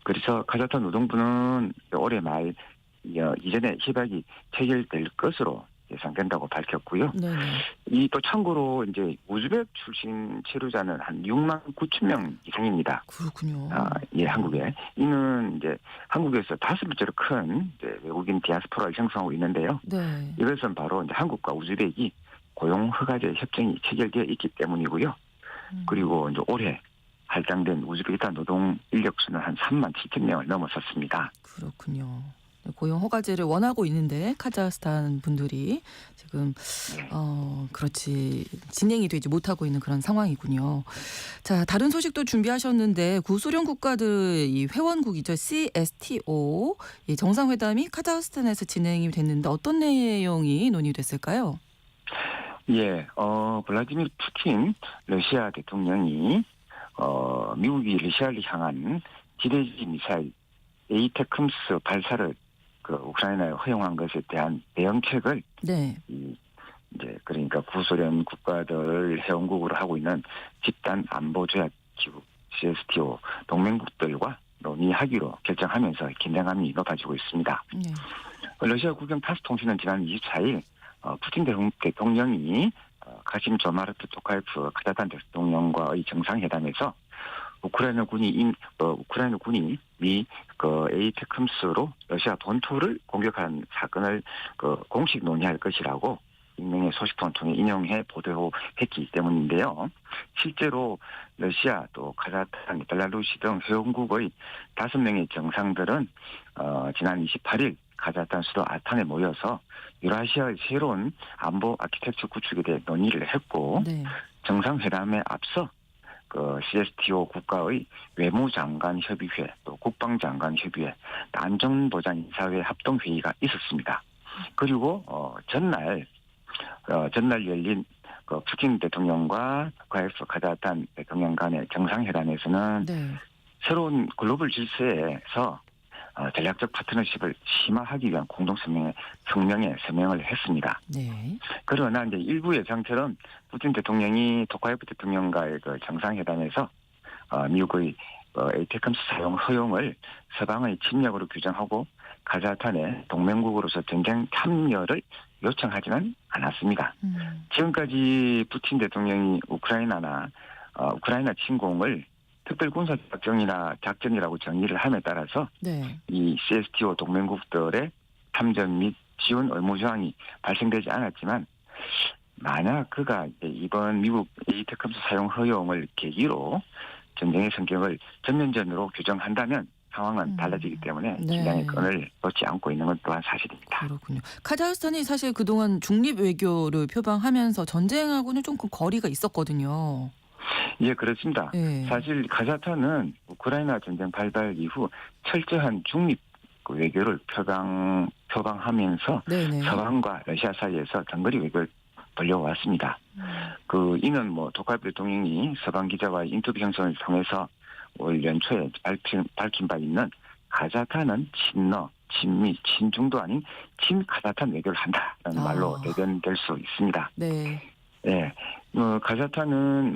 그래서 카자흐스탄 노동부는 올해 말 이전에 협약이 체결될 것으로 예상된다고 밝혔고요. 네네. 이 또 참고로 이제 우즈벡 출신 체류자는 한 6만 9천 명 이상입니다. 그렇군요. 예, 한국에. 이는 이제 한국에서 5번째로 큰 이제 외국인 디아스포라를 형성하고 있는데요. 네. 이것은 바로 이제 한국과 우즈벡이 고용 허가제 협정이 체결되어 있기 때문이고요. 그리고 이제 올해 할당된 우즈베키스탄 노동 인력 수는 한 3만 7천 명을 넘어섰습니다. 그렇군요. 고용 허가제를 원하고 있는데 카자흐스탄 분들이 지금 그렇지 진행이 되지 못하고 있는 그런 상황이군요. 자, 다른 소식도 준비하셨는데 구소련 국가들 이 회원국이죠. CSTO 이 정상회담이 카자흐스탄에서 진행이 됐는데 어떤 내용이 논의됐을까요? 예, 블라디미르 푸틴 러시아 대통령이 미국이 러시아를 향한 지대지 미사일 에이테크럼스 발사를 그 우크라이나에 허용한 것에 대한 대응책을 네. 이제 그러니까 구소련 국가들 회원국으로 하고 있는 집단 안보 조약 기구 CSTO 동맹국들과 논의하기로 결정하면서 긴장감이 높아지고 있습니다. 네. 러시아 국영 타스 통신은 지난 24일 푸틴 대통령이 가심 조마르트 토카예프 카자흐스탄 대통령과의 정상회담에서 우크라이나 군이 미 에이테크럼스로 러시아 본토를 공격한 사건을 공식 논의할 것이라고 익명의 소식통을 통해 인용해 보도했기 때문인데요. 실제로 러시아 또 카자흐스탄, 벨라루시 등 회원국의 5명의 정상들은 지난 28일 카자흐스탄 수도 아탄에 모여서 유라시아의 새로운 안보 아키텍처 구축에 대해 논의를 했고 네. 정상회담에 앞서 CSTO 국가의 외무장관 협의회 또 국방장관 협의회 안전보장 인사회 합동회의가 있었습니다. 그리고 전날 열린 푸틴 대통령과 토카예프 카자흐스탄 대통령 간의 정상회담에서는 네. 새로운 글로벌 질서에서 전략적 파트너십을 심화하기 위한 공동성명에 서명을 했습니다. 네. 그러나 이제 일부 예상처럼 푸틴 대통령이 토카예프 대통령과의 그 정상회담에서 미국의 에이테크럼스 사용 허용을 서방의 침략으로 규정하고 카자흐스탄의 동맹국으로서 전쟁 참여를 요청하지는 않았습니다. 지금까지 푸틴 대통령이 우크라이나 침공을 특별 군사 작전이라고 정의를 함에 따라서 네. 이 CSTO 동맹국들의 참전 및 지원 의무 조항이 발생되지 않았지만 만약 그가 이번 미국 에이테크럼스 사용 허용을 계기로 전쟁의 성격을 전면전으로 규정한다면 상황은 달라지기 때문에 네. 긴장의 끈을 놓지 않고 있는 건 또한 사실입니다. 그렇군요. 카자흐스탄이 사실 그동안 중립 외교를 표방하면서 전쟁하고는 조금 거리가 있었거든요. 예, 그렇습니다. 네. 사실 카자흐스탄은 우크라이나 전쟁 발발 이후 철저한 중립 외교를 표방하면서 네네. 서방과 러시아 사이에서 장거리 외교를 벌려왔습니다. 이는 토카예프 대통령이 서방 기자와의 인터뷰 형성을 통해서 올 연초에 밝힌 바 있는 카자흐스탄은 친러, 친미, 친중도 아닌 친카자흐스탄 외교를 한다라는 말로 대변될 수 있습니다. 네. 예. 카자흐스탄은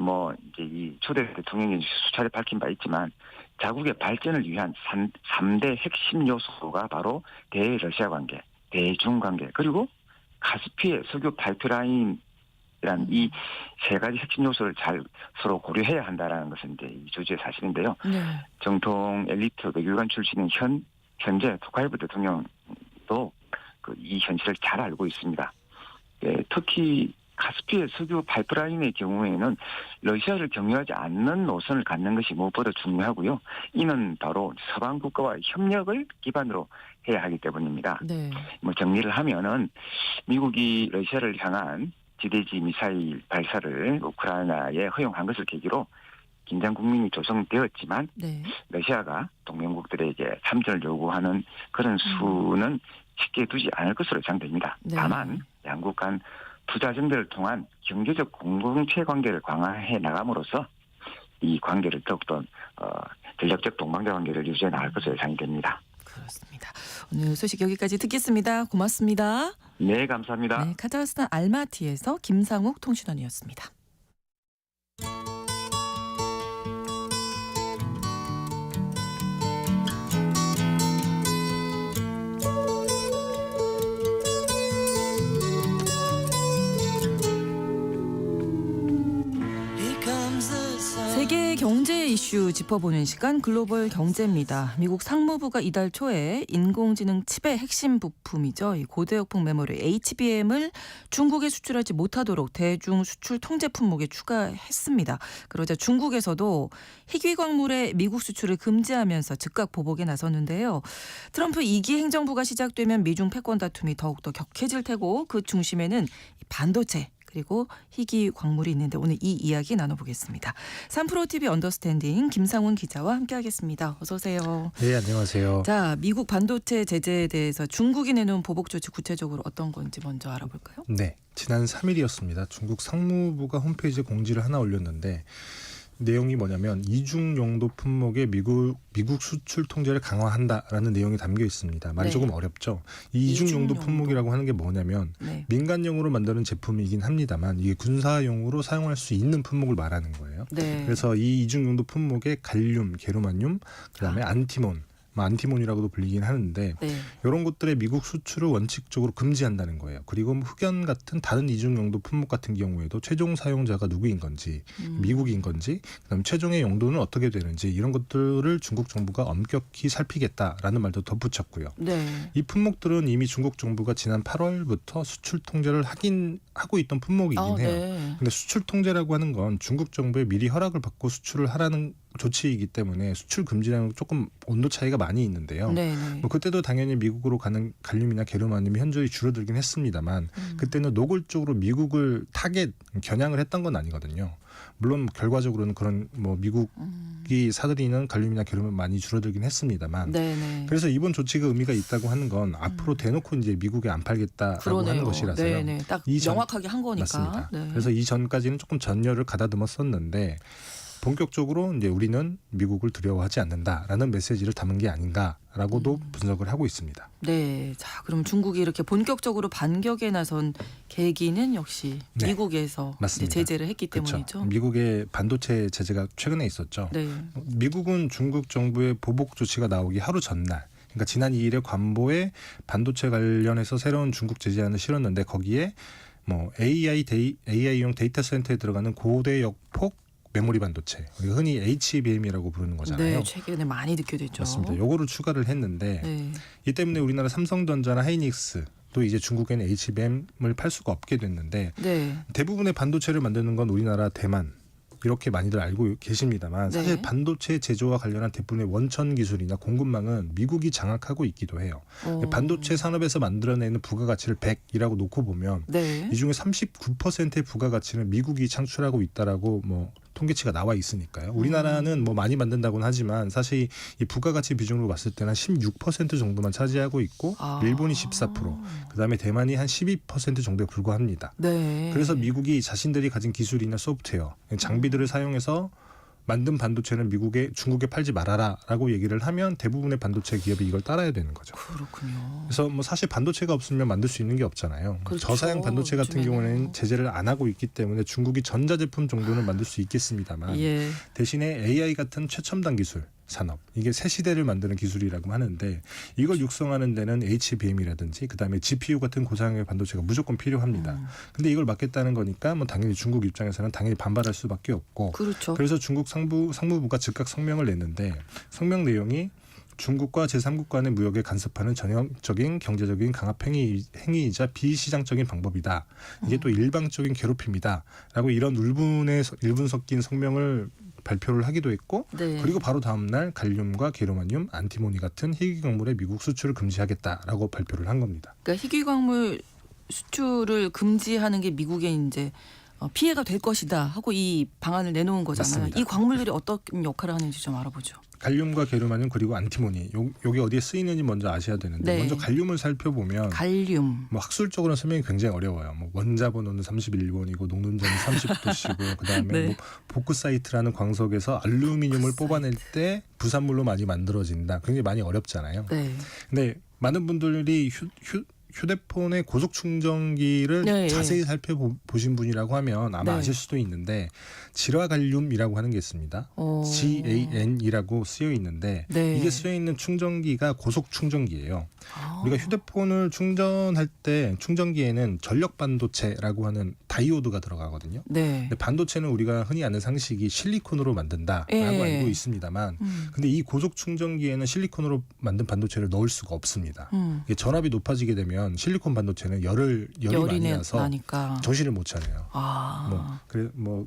이제 이 초대 대통령이 수차례 밝힌 바 있지만 자국의 발전을 위한 3대 핵심 요소가 바로 대러시아 관계, 대중 관계, 그리고 카스피의 석유 파이프라인을 이란 이 세 가지 핵심 요소를 잘 서로 고려해야 한다라는 것은 이제 이 주주의 사실인데요. 네. 정통 엘리트 외교관 출신인 현재 토카예브 대통령도 이 현실을 잘 알고 있습니다. 예, 특히 카스피의 석유 파이프라인의 경우에는 러시아를 경유하지 않는 노선을 갖는 것이 무엇보다 중요하고요. 이는 바로 서방 국가와의 협력을 기반으로 해야 하기 때문입니다. 네. 뭐 정리를 하면은 미국이 러시아를 향한 지대지 미사일 발사를 우크라이나에 허용한 것을 계기로 긴장 국면이 조성되었지만 네. 러시아가 동맹국들에게 참전을 요구하는 그런 수는 쉽게 두지 않을 것으로 예상됩니다. 네. 다만 양국 간 투자 정대를 통한 경제적 공동체 관계를 강화해 나감으로써 이 관계를 더욱더 전략적 동반자 관계를 유지해 나갈 것으로 예상이 됩니다. 그렇습니다. 오늘 소식 여기까지 듣겠습니다. 고맙습니다. 네, 감사합니다. 네, 카자흐스탄 알마티에서 김상욱 통신원이었습니다. Here comes the sun. 세계 경제 이슈 짚어보는 시간 글로벌 경제입니다. 미국 상무부가 이달 초에 인공지능 칩의 핵심 부품이죠. 이 고대역폭 메모리 HBM을 중국에 수출하지 못하도록 대중 수출 통제 품목에 추가했습니다. 그러자 중국에서도 희귀 광물의 미국 수출을 금지하면서 즉각 보복에 나섰는데요. 트럼프 2기 행정부가 시작되면 미중 패권 다툼이 더욱더 격해질 테고 그 중심에는 반도체 그리고 희귀 광물이 있는데 오늘 이 이야기 나눠보겠습니다. 3프로TV 언더스탠딩 김상훈 기자와 함께하겠습니다. 어서 오세요. 네, 안녕하세요. 자, 미국 반도체 제재에 대해서 중국이 내놓은 보복 조치 구체적으로 어떤 건지 먼저 알아볼까요? 네, 지난 3일이었습니다. 중국 상무부가 홈페이지에 공지를 하나 올렸는데 내용이 뭐냐면 이중 용도 품목의 미국 수출 통제를 강화한다라는 내용이 담겨 있습니다. 말이 네. 조금 어렵죠. 이 이중 용도 품목이라고 하는 게 뭐냐면 네. 민간용으로 만드는 제품이긴 합니다만 이게 군사용으로 사용할 수 있는 품목을 말하는 거예요. 네. 그래서 이 이중 용도 품목에 갈륨, 게르마늄, 그다음에 안티몬, 안티몬이라고도 불리긴 하는데 네. 이런 것들의 미국 수출을 원칙적으로 금지한다는 거예요. 그리고 흑연 같은 다른 이중용도 품목 같은 경우에도 최종 사용자가 누구인 건지 미국인 건지 그다음에 최종의 용도는 어떻게 되는지 이런 것들을 중국 정부가 엄격히 살피겠다라는 말도 덧붙였고요. 네. 이 품목들은 이미 중국 정부가 지난 8월부터 수출 통제를 하고 있던 품목이긴 해요. 네. 근데 수출 통제라고 하는 건 중국 정부에 미리 허락을 받고 수출을 하라는 조치이기 때문에 수출 금지라는 조금 온도 차이가 많이 있는데요. 네. 네. 뭐 그때도 당연히 미국으로 가는 갈륨이나 게르마늄이 현저히 줄어들긴 했습니다만 그때는 노골적으로 미국을 겨냥을 했던 건 아니거든요. 물론 결과적으로는 그런 미국이 사들이는 갈륨이나 게르마늄 많이 줄어들긴 했습니다만 네. 그래서 이번 조치가 의미가 있다고 하는 건 앞으로 대놓고 이제 미국에 안 팔겠다라고 그러네요. 하는 것이라서요. 네. 딱 명확하게 한 거니까. 맞습니다. 네. 그래서 이전까지는 조금 전열을 가다듬었었는데 본격적으로 이제 우리는 미국을 두려워하지 않는다라는 메시지를 담은 게 아닌가라고도 분석을 하고 있습니다. 네. 자, 그럼 중국이 이렇게 본격적으로 반격에 나선 계기는 역시 네. 미국에서 이제 맞습니다. 제재를 했기 그렇죠. 때문이죠. 미국의 반도체 제재가 최근에 있었죠. 네. 미국은 중국 정부의 보복 조치가 나오기 하루 전날 그러니까 지난 2일에 관보에 반도체 관련해서 새로운 중국 제재안을 실었는데 거기에 AI용 데이터 센터에 들어가는 고대역폭 메모리 반도체, 우리가 흔히 HBM이라고 부르는 거잖아요. 네, 최근에 많이 듣게 됐죠. 맞습니다. 요거를 추가를 했는데 네. 이 때문에 우리나라 삼성전자나 하이닉스도 이제 중국에는 HBM을 팔 수가 없게 됐는데 네. 대부분의 반도체를 만드는 건 우리나라, 대만 이렇게 많이들 알고 계십니다만 사실 네. 반도체 제조와 관련한 대부분의 원천 기술이나 공급망은 미국이 장악하고 있기도 해요. 반도체 산업에서 만들어내는 부가가치를 100이라고 놓고 보면 네. 이 중에 39%의 부가가치는 미국이 창출하고 있다라고 통계치가 나와 있으니까요. 우리나라는 많이 만든다고는 하지만 사실 이 부가가치 비중으로 봤을 때는 한 16% 정도만 차지하고 있고 일본이 14%, 그다음에 대만이 한 12% 정도에 불과합니다. 네. 그래서 미국이 자신들이 가진 기술이나 소프트웨어, 장비들을 사용해서 만든 반도체는 중국에 팔지 말아라라고 얘기를 하면 대부분의 반도체 기업이 이걸 따라야 되는 거죠. 그렇군요. 그래서 사실 반도체가 없으면 만들 수 있는 게 없잖아요. 그렇죠. 저사양 반도체 같은 요즘에는. 경우는 제재를 안 하고 있기 때문에 중국이 전자제품 정도는 만들 수 있겠습니다만 예. 대신에 AI 같은 최첨단 기술, 산업, 이게 새 시대를 만드는 기술이라고 하는데 이걸 육성하는 데는 HBM이라든지 그다음에 GPU 같은 고사양의 반도체가 무조건 필요합니다. 근데 이걸 막겠다는 거니까 뭐 당연히 중국 입장에서는 당연히 반발할 수밖에 없고 그렇죠. 그래서 중국 상무부가 즉각 성명을 냈는데 성명 내용이 중국과 제3국 간의 무역에 간섭하는 전형적인 경제적인 강압 행위이자 비시장적인 방법이다. 이게 또 일방적인 괴롭힘이다라고 이런 울분 섞인 성명을 발표를 하기도 했고 네. 그리고 바로 다음 날 갈륨과 게르마늄, 안티모니 같은 희귀광물의 미국 수출을 금지하겠다라고 발표를 한 겁니다. 그러니까 희귀광물 수출을 금지하는 게 미국에 이제 피해가 될 것이다 하고 이 방안을 내놓은 거잖아요. 맞습니다. 이 광물들이 어떤 역할을 하는지 좀 알아보죠. 갈륨과 게르마늄 그리고 안티모니 요게 어디에 쓰이는지 먼저 아셔야 되는데 네. 먼저 갈륨을 살펴보면 갈륨. 뭐 학술적으로는 설명이 굉장히 어려워요. 뭐 원자 번호는 31번이고 녹는점이 30도씨고 그다음에 네. 뭐 보크사이트라는 광석에서 알루미늄을 뽑아낼 때 부산물로 많이 만들어진다. 굉장히 많이 어렵잖아요. 네. 근데 많은 분들이 휴대폰의 고속 충전기를 네, 자세히 살펴보신 분이라고 하면 아마 네. 아실 수도 있는데 질화갈륨이라고 하는 게 있습니다. GAN이라고 쓰여 있는데 네. 이게 쓰여 있는 충전기가 고속 충전기예요. 아. 우리가 휴대폰을 충전할 때 충전기에는 전력 반도체라고 하는 다이오드가 들어가거든요. 네. 근데 반도체는 우리가 흔히 아는 상식이 실리콘으로 만든다라고 예. 알고 있습니다만 근데 이 고속 충전기에는 실리콘으로 만든 반도체를 넣을 수가 없습니다. 이게 전압이 높아지게 되면 실리콘 반도체는 열이 많이 나서 나니까. 정신을 못 차려요. 아.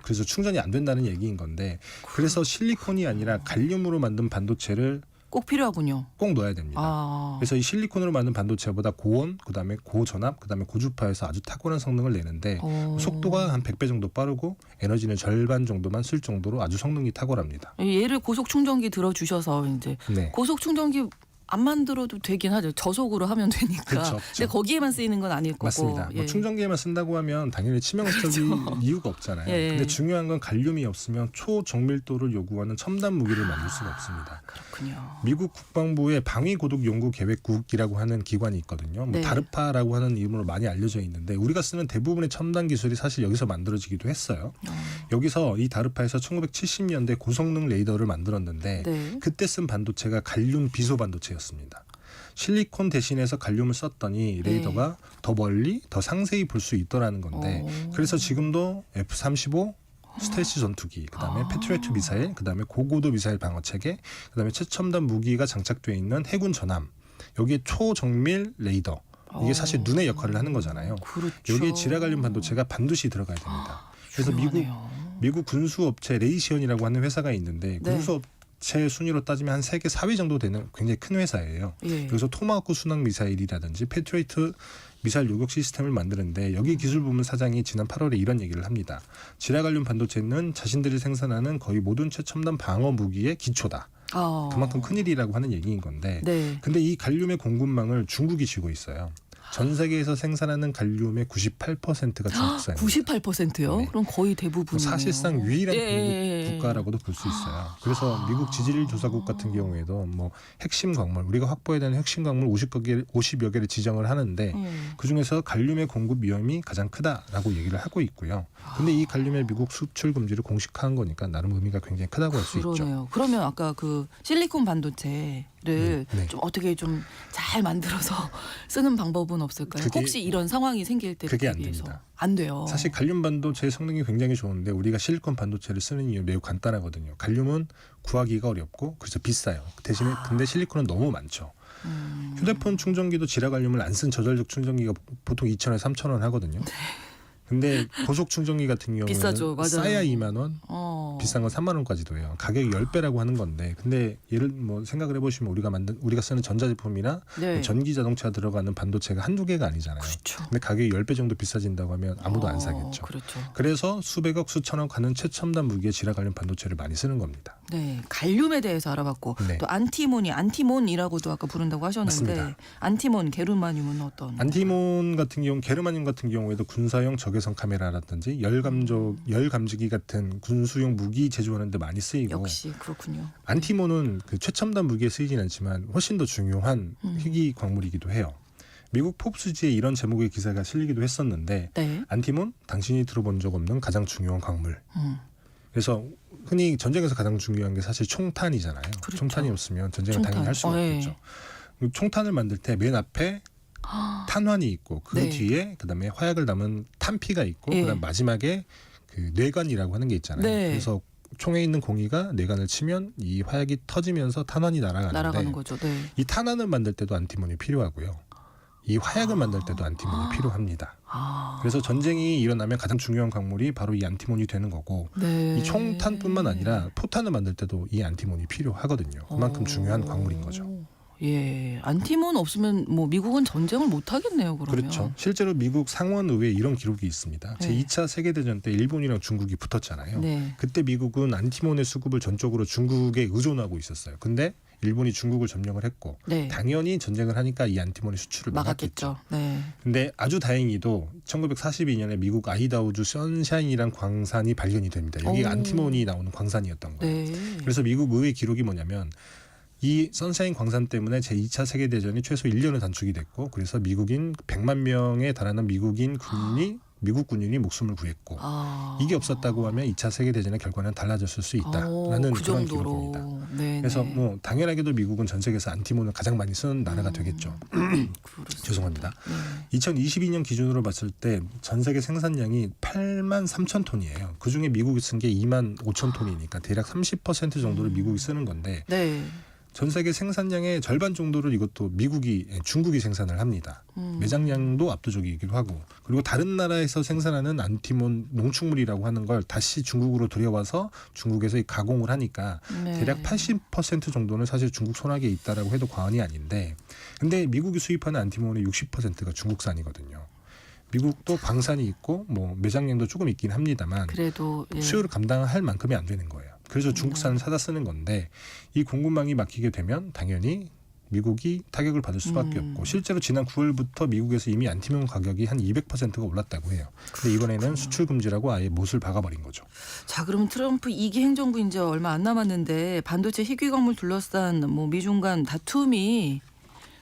그래서 충전이 안 된다는 얘기인 건데 그래서 실리콘이 아니라 갈륨으로 만든 반도체를 꼭 필요하군요. 꼭 넣어야 됩니다. 아. 그래서 이 실리콘으로 만든 반도체보다 고온, 그다음에 고전압, 그다음에 고주파에서 아주 탁월한 성능을 내는데 속도가 한 100배 정도 빠르고 에너지는 절반 정도만 쓸 정도로 아주 성능이 탁월합니다. 얘를 고속 충전기 들어주셔서 이제 네. 고속 충전기 안 만들어도 되긴 하죠. 저속으로 하면 되니까. 그렇죠. 근데 거기에만 쓰이는 건 아닐 거고. 맞습니다. 뭐 예. 충전기에만 쓴다고 하면 당연히 치명적인 이유가 없잖아요. 예. 근데 중요한 건 갈륨이 없으면 초정밀도를 요구하는 첨단 무기를 만들 수가 없습니다. 그렇군요. 미국 국방부의 방위고도연구계획국이라고 하는 기관이 있거든요. 뭐 네. 다르파라고 하는 이름으로 많이 알려져 있는데 우리가 쓰는 대부분의 첨단 기술이 사실 여기서 만들어지기도 했어요. 여기서 이 다르파에서 1970년대 고성능 레이더를 만들었는데 네. 그때 쓴 반도체가 갈륨 비소 반도체였습니다. 실리콘 대신해서 갈륨을 썼더니 레이더가 더 멀리 더 상세히 볼 수 있더라는 건데 그래서 지금도 F-35 스텔스 전투기, 그다음에 패트리어트 미사일, 그다음에 고고도 미사일 방어 체계, 그다음에 최첨단 무기가 장착되어 있는 해군 전함, 여기에 초정밀 레이더 이게 사실 눈의 역할을 하는 거잖아요. 그렇죠. 여기에 지라갈륨 반도체가 반드시 들어가야 됩니다. 그래서 훌륭하네요. 미국 군수업체 레이시언이라고 하는 회사가 있는데 네. 군수업체 순위로 따지면 한 세계 4위 정도 되는 굉장히 큰 회사예요. 예. 그래서 토마호크 순항 미사일이라든지 패트리어트 미사일 요격 시스템을 만드는데 여기 기술부문 사장이 지난 8월에 이런 얘기를 합니다. 지라갈륨 반도체는 자신들이 생산하는 거의 모든 최첨단 방어 무기의 기초다. 그만큼 큰일이라고 하는 얘기인 건데 네. 근데 이 갈륨의 공급망을 중국이 쥐고 있어요. 전 세계에서 생산하는 갈륨의 98%가 중국산입니다. 98%요? 네. 그럼 거의 대부분. 사실상 유일한 예. 국가라고도 볼 수 있어요. 그래서 미국 지질 조사국 같은 경우에도 뭐 핵심 광물 우리가 확보해야 되는 핵심 광물 50여 개를 지정을 하는데 그중에서 갈륨의 공급 위험이 가장 크다라고 얘기를 하고 있고요. 근데 이 갈륨의 미국 수출 금지를 공식화한 거니까 나름 의미가 굉장히 크다고 할 수 있죠. 그러네요. 그러면 아까 그 실리콘 반도체를 네. 좀 어떻게 좀 잘 만들어서 쓰는 방법은 없을까요? 혹시 이런 상황이 생길 때 그게 안 대비해서. 됩니다. 안 돼요. 사실 갈륨 반도체의 성능이 굉장히 좋은데 우리가 실리콘 반도체를 쓰는 이유 매우 간단하거든요. 갈륨은 구하기가 어렵고 그래서 비싸요. 대신에 근데 실리콘은 너무 많죠. 휴대폰 충전기도 지라갈륨을 안 쓴 저전력 충전기가 보통 2,000원, 3,000원 하거든요. 근데 고속 충전기 같은 경우는 비싸죠. 맞아요. 싸야 2만 원, 비싼 건 3만 원까지도 해요. 가격이 10배라고 하는 건데 근데 예를 뭐 생각을 해보시면 우리가 쓰는 전자제품이나 네. 뭐 전기 자동차 들어가는 반도체가 한두 개가 아니잖아요. 그렇죠. 근데 가격이 10배 정도 비싸진다고 하면 아무도 안 사겠죠. 그렇죠. 그래서 수백억 수천억 하는 최첨단 무기의 지라갈륨 반도체를 많이 쓰는 겁니다. 네, 갈륨에 대해서 알아봤고 네. 또 안티몬이라고도 아까 부른다고 하셨는데 맞습니다. 안티몬, 게르마늄은 어떤? 안티몬 같은 경우, 게르마늄 같은 경우에도 군사용 적외선 카메라라든지 열 감지기 같은 군수용 무기 제조하는 데 많이 쓰이고 역시 그렇군요. 안티몬은 그 최첨단 무기에 쓰이진 않지만 훨씬 더 중요한 희귀 광물이기도 해요. 미국 포브스지에 이런 제목의 기사가 실리기도 했었는데 네. 안티몬 당신이 들어본 적 없는 가장 중요한 광물. 그래서 흔히 전쟁에서 가장 중요한 게 사실 총탄이잖아요. 그렇죠. 총탄이 없으면 전쟁을 총탄. 당연히 할 수가 예. 없겠죠. 총탄을 만들 때 맨 앞에 탄환이 있고 그 네. 뒤에 그다음에 화약을 담은 탄피가 있고 예. 그다음 마지막에 그 뇌관이라고 하는 게 있잖아요. 네. 그래서 총에 있는 공이가 뇌관을 치면 이 화약이 터지면서 탄환이 날아가는 거죠. 네. 이 탄환을 만들 때도 안티몬이 필요하고요. 이 화약을 만들 때도 안티몬이 필요합니다. 그래서 전쟁이 일어나면 가장 중요한 광물이 바로 이 안티몬이 되는 거고 네. 이 총탄뿐만 아니라 포탄을 만들 때도 이 안티몬이 필요하거든요. 그만큼 중요한 광물인 거죠. 예, 안티몬 없으면 뭐 미국은 전쟁을 못 하겠네요. 그러면. 그렇죠. 실제로 미국 상원의회에 이런 기록이 있습니다. 네. 제2차 세계대전 때 일본이랑 중국이 붙었잖아요. 네. 그때 미국은 안티몬의 수급을 전적으로 중국에 의존하고 있었어요. 근데 일본이 중국을 점령을 했고 네. 당연히 전쟁을 하니까 이 안티몬의 수출을 막았겠죠. 막았겠죠. 네. 근데 아주 다행히도 1942년에 미국 아이다호주 선샤인이란 광산이 발견이 됩니다. 여기 오. 안티몬이 나오는 광산이었던 거예요. 네. 그래서 미국 의회 기록이 뭐냐면 이 선샤인 광산 때문에 제2차 세계대전이 최소 1년을 단축이 됐고 그래서 미국인 100만 명에 달하는 미국인 군인이 미국 군인이 목숨을 구했고 이게 없었다고 하면 2차 세계대전의 결과는 달라졌을 수 있다라는 그 그런 정도로. 기록입니다. 네. 그래서 뭐 당연하게도 미국은 전 세계에서 안티몬을 가장 많이 쓰는 나라가 되겠죠. 죄송합니다. 네. 2022년 기준으로 봤을 때 전 세계 생산량이 8만 3천 톤이에요. 그중에 미국이 쓴 게 2만 5천 톤이니까 대략 30% 정도를 미국이 쓰는 건데 네. 전 세계 생산량의 절반 정도를 이것도 중국이 생산을 합니다. 매장량도 압도적이기도 하고 그리고 다른 나라에서 생산하는 안티몬 농축물이라고 하는 걸 다시 중국으로 들여와서 중국에서 이 가공을 하니까 네. 대략 80% 정도는 사실 중국 손아귀에 있다라고 해도 과언이 아닌데 근데 미국이 수입하는 안티몬의 60%가 중국산이거든요. 미국도 광산이 있고 뭐 매장량도 조금 있긴 합니다만 그래도 예. 수요를 감당할 만큼이 안 되는 거예요. 그래서 중국산을 사다 쓰는 건데 이 공급망이 막히게 되면 당연히 미국이 타격을 받을 수밖에 없고 실제로 지난 9월부터 미국에서 이미 안티몬 가격이 한 200%가 올랐다고 해요. 근데 이번에는 수출 금지라고 아예 못을 박아버린 거죠. 자, 그러면 트럼프 2기 행정부 이제 얼마 안 남았는데 반도체 희귀 광물 둘러싼 뭐 미중 간 다툼이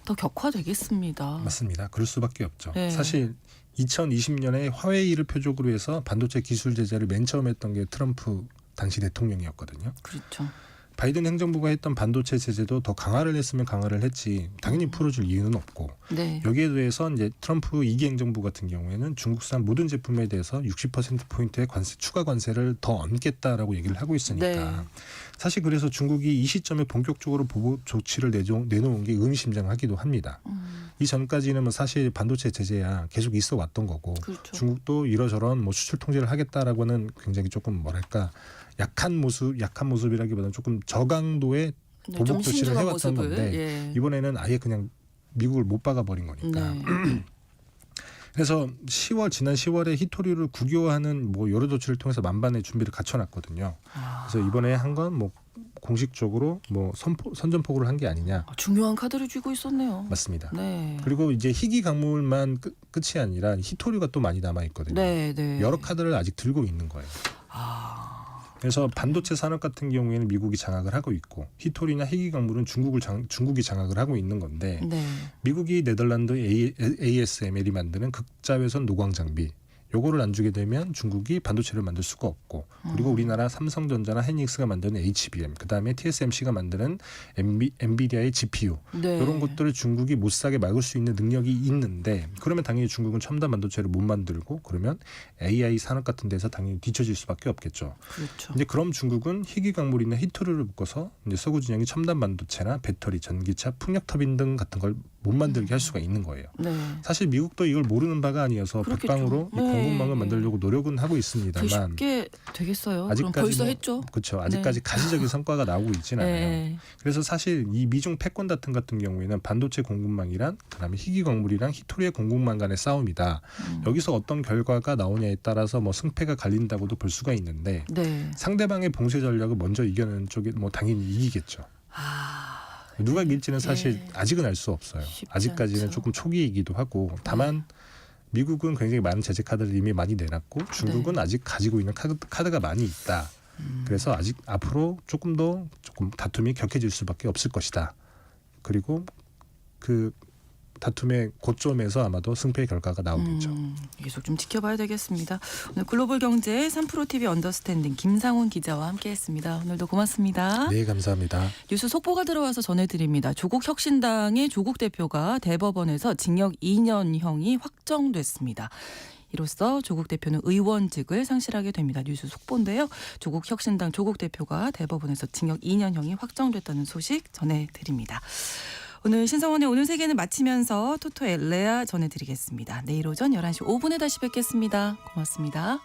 더 격화되겠습니다. 맞습니다. 그럴 수밖에 없죠. 네. 사실 2020년에 화웨이를 표적으로 해서 반도체 기술 제재를 맨 처음 했던 게 트럼프 당시 대통령이었거든요. 그렇죠. 바이든 행정부가 했던 반도체 제재도 더 강화를 했으면 강화를 했지 당연히 풀어줄 이유는 없고 네. 여기에 대해서 이제 트럼프 2기 행정부 같은 경우에는 중국산 모든 제품에 대해서 60%포인트의 추가 관세를 더 얹겠다라고 얘기를 하고 있으니까 네. 사실 그래서 중국이 이 시점에 본격적으로 보복 조치를 내놓은 게 의미심장하기도 합니다. 이 전까지는 뭐 사실 반도체 제재야 계속 있어 왔던 거고 그렇죠. 중국도 이러저런 뭐 수출 통제를 하겠다라고는 굉장히 조금 뭐랄까 약한 모습이라기보다는 조금 저강도의 네, 보복 좀 조치를 신중한 해왔던 모습을, 건데 예. 이번에는 아예 그냥 미국을 못 박아버린 거니까. 네. 그래서 지난 10월에 히토리를 국유화하는 뭐 여러 조치를 통해서 만반의 준비를 갖춰놨거든요. 그래서 이번에 한 건 뭐 공식적으로 뭐 선전포고를 한 게 아니냐. 중요한 카드를 쥐고 있었네요. 맞습니다. 네. 그리고 이제 희귀 광물만 끝이 아니라 히토리가 또 많이 남아 있거든요. 네, 네. 여러 카드를 아직 들고 있는 거예요. 그래서 반도체 산업 같은 경우에는 미국이 장악을 하고 있고 히토리나 희귀 광물은 중국이 장악을 하고 있는 건데 네. 미국이 네덜란드 ASML이 만드는 극자외선 노광 장비 요거를 안 주게 되면 중국이 반도체를 만들 수가 없고 그리고 우리나라 삼성전자나 하이닉스가 만드는 HBM 그다음에 TSMC가 만드는 엔비디아의 GPU 네. 이런 것들을 중국이 못 사게 막을 수 있는 능력이 있는데 그러면 당연히 중국은 첨단 반도체를 못 만들고 그러면 AI 산업 같은 데서 당연히 뒤처질 수밖에 없겠죠. 그렇죠. 이제 그럼 중국은 희귀 광물이나 히토리를 묶어서 이제 서구 진영이 첨단 반도체나 배터리, 전기차, 풍력 터빈 등 같은 걸 못 만들게 할 수가 있는 거예요. 네. 사실 미국도 이걸 모르는 바가 아니어서 그렇겠죠. 백방으로 이 네. 공급망을 만들려고 노력은 하고 더 있습니다.만 쉽게 되겠어요. 그럼 아직까지 벌써 뭐, 했죠. 그렇죠. 아직까지 가시적인 성과가 나오고 있지는 않아요. 네. 그래서 사실 이 미중 패권 다툼 같은 경우에는 반도체 공급망이란 그다음에 희귀 광물이랑 히토리의 공급망 간의 싸움이다. 여기서 어떤 결과가 나오냐에 따라서 뭐 승패가 갈린다고도 볼 수가 있는데 네. 상대방의 봉쇄 전략을 먼저 이겨내는 쪽이 뭐 당연히 이기겠죠. 누가 이길지는 사실 예. 아직은 알 수 없어요. 쉽지 아직까지는 않죠. 조금 초기이기도 하고 다만 미국은 굉장히 많은 제재 카드를 이미 많이 내놨고 중국은 네. 아직 가지고 있는 카드가 많이 있다. 그래서 아직 앞으로 조금 다툼이 격해질 수밖에 없을 것이다. 그리고 그 다툼의 고점에서 아마도 승패의 결과가 나오겠죠. 계속 좀 지켜봐야 되겠습니다. 오늘 글로벌 경제 3프로TV 언더스탠딩 김상훈 기자와 함께했습니다. 오늘도 고맙습니다. 네, 감사합니다. 뉴스 속보가 들어와서 전해드립니다. 조국 혁신당의 조국 대표가 대법원에서 징역 2년형이 확정됐습니다. 이로써 조국 대표는 의원직을 상실하게 됩니다. 뉴스 속보인데요. 조국 혁신당 조국 대표가 대법원에서 징역 2년형이 확정됐다는 소식 전해드립니다. 오늘 신성원의 오늘 세계는 마치면서 토토의 레아 전해드리겠습니다. 내일 오전 11시 5분에 다시 뵙겠습니다. 고맙습니다.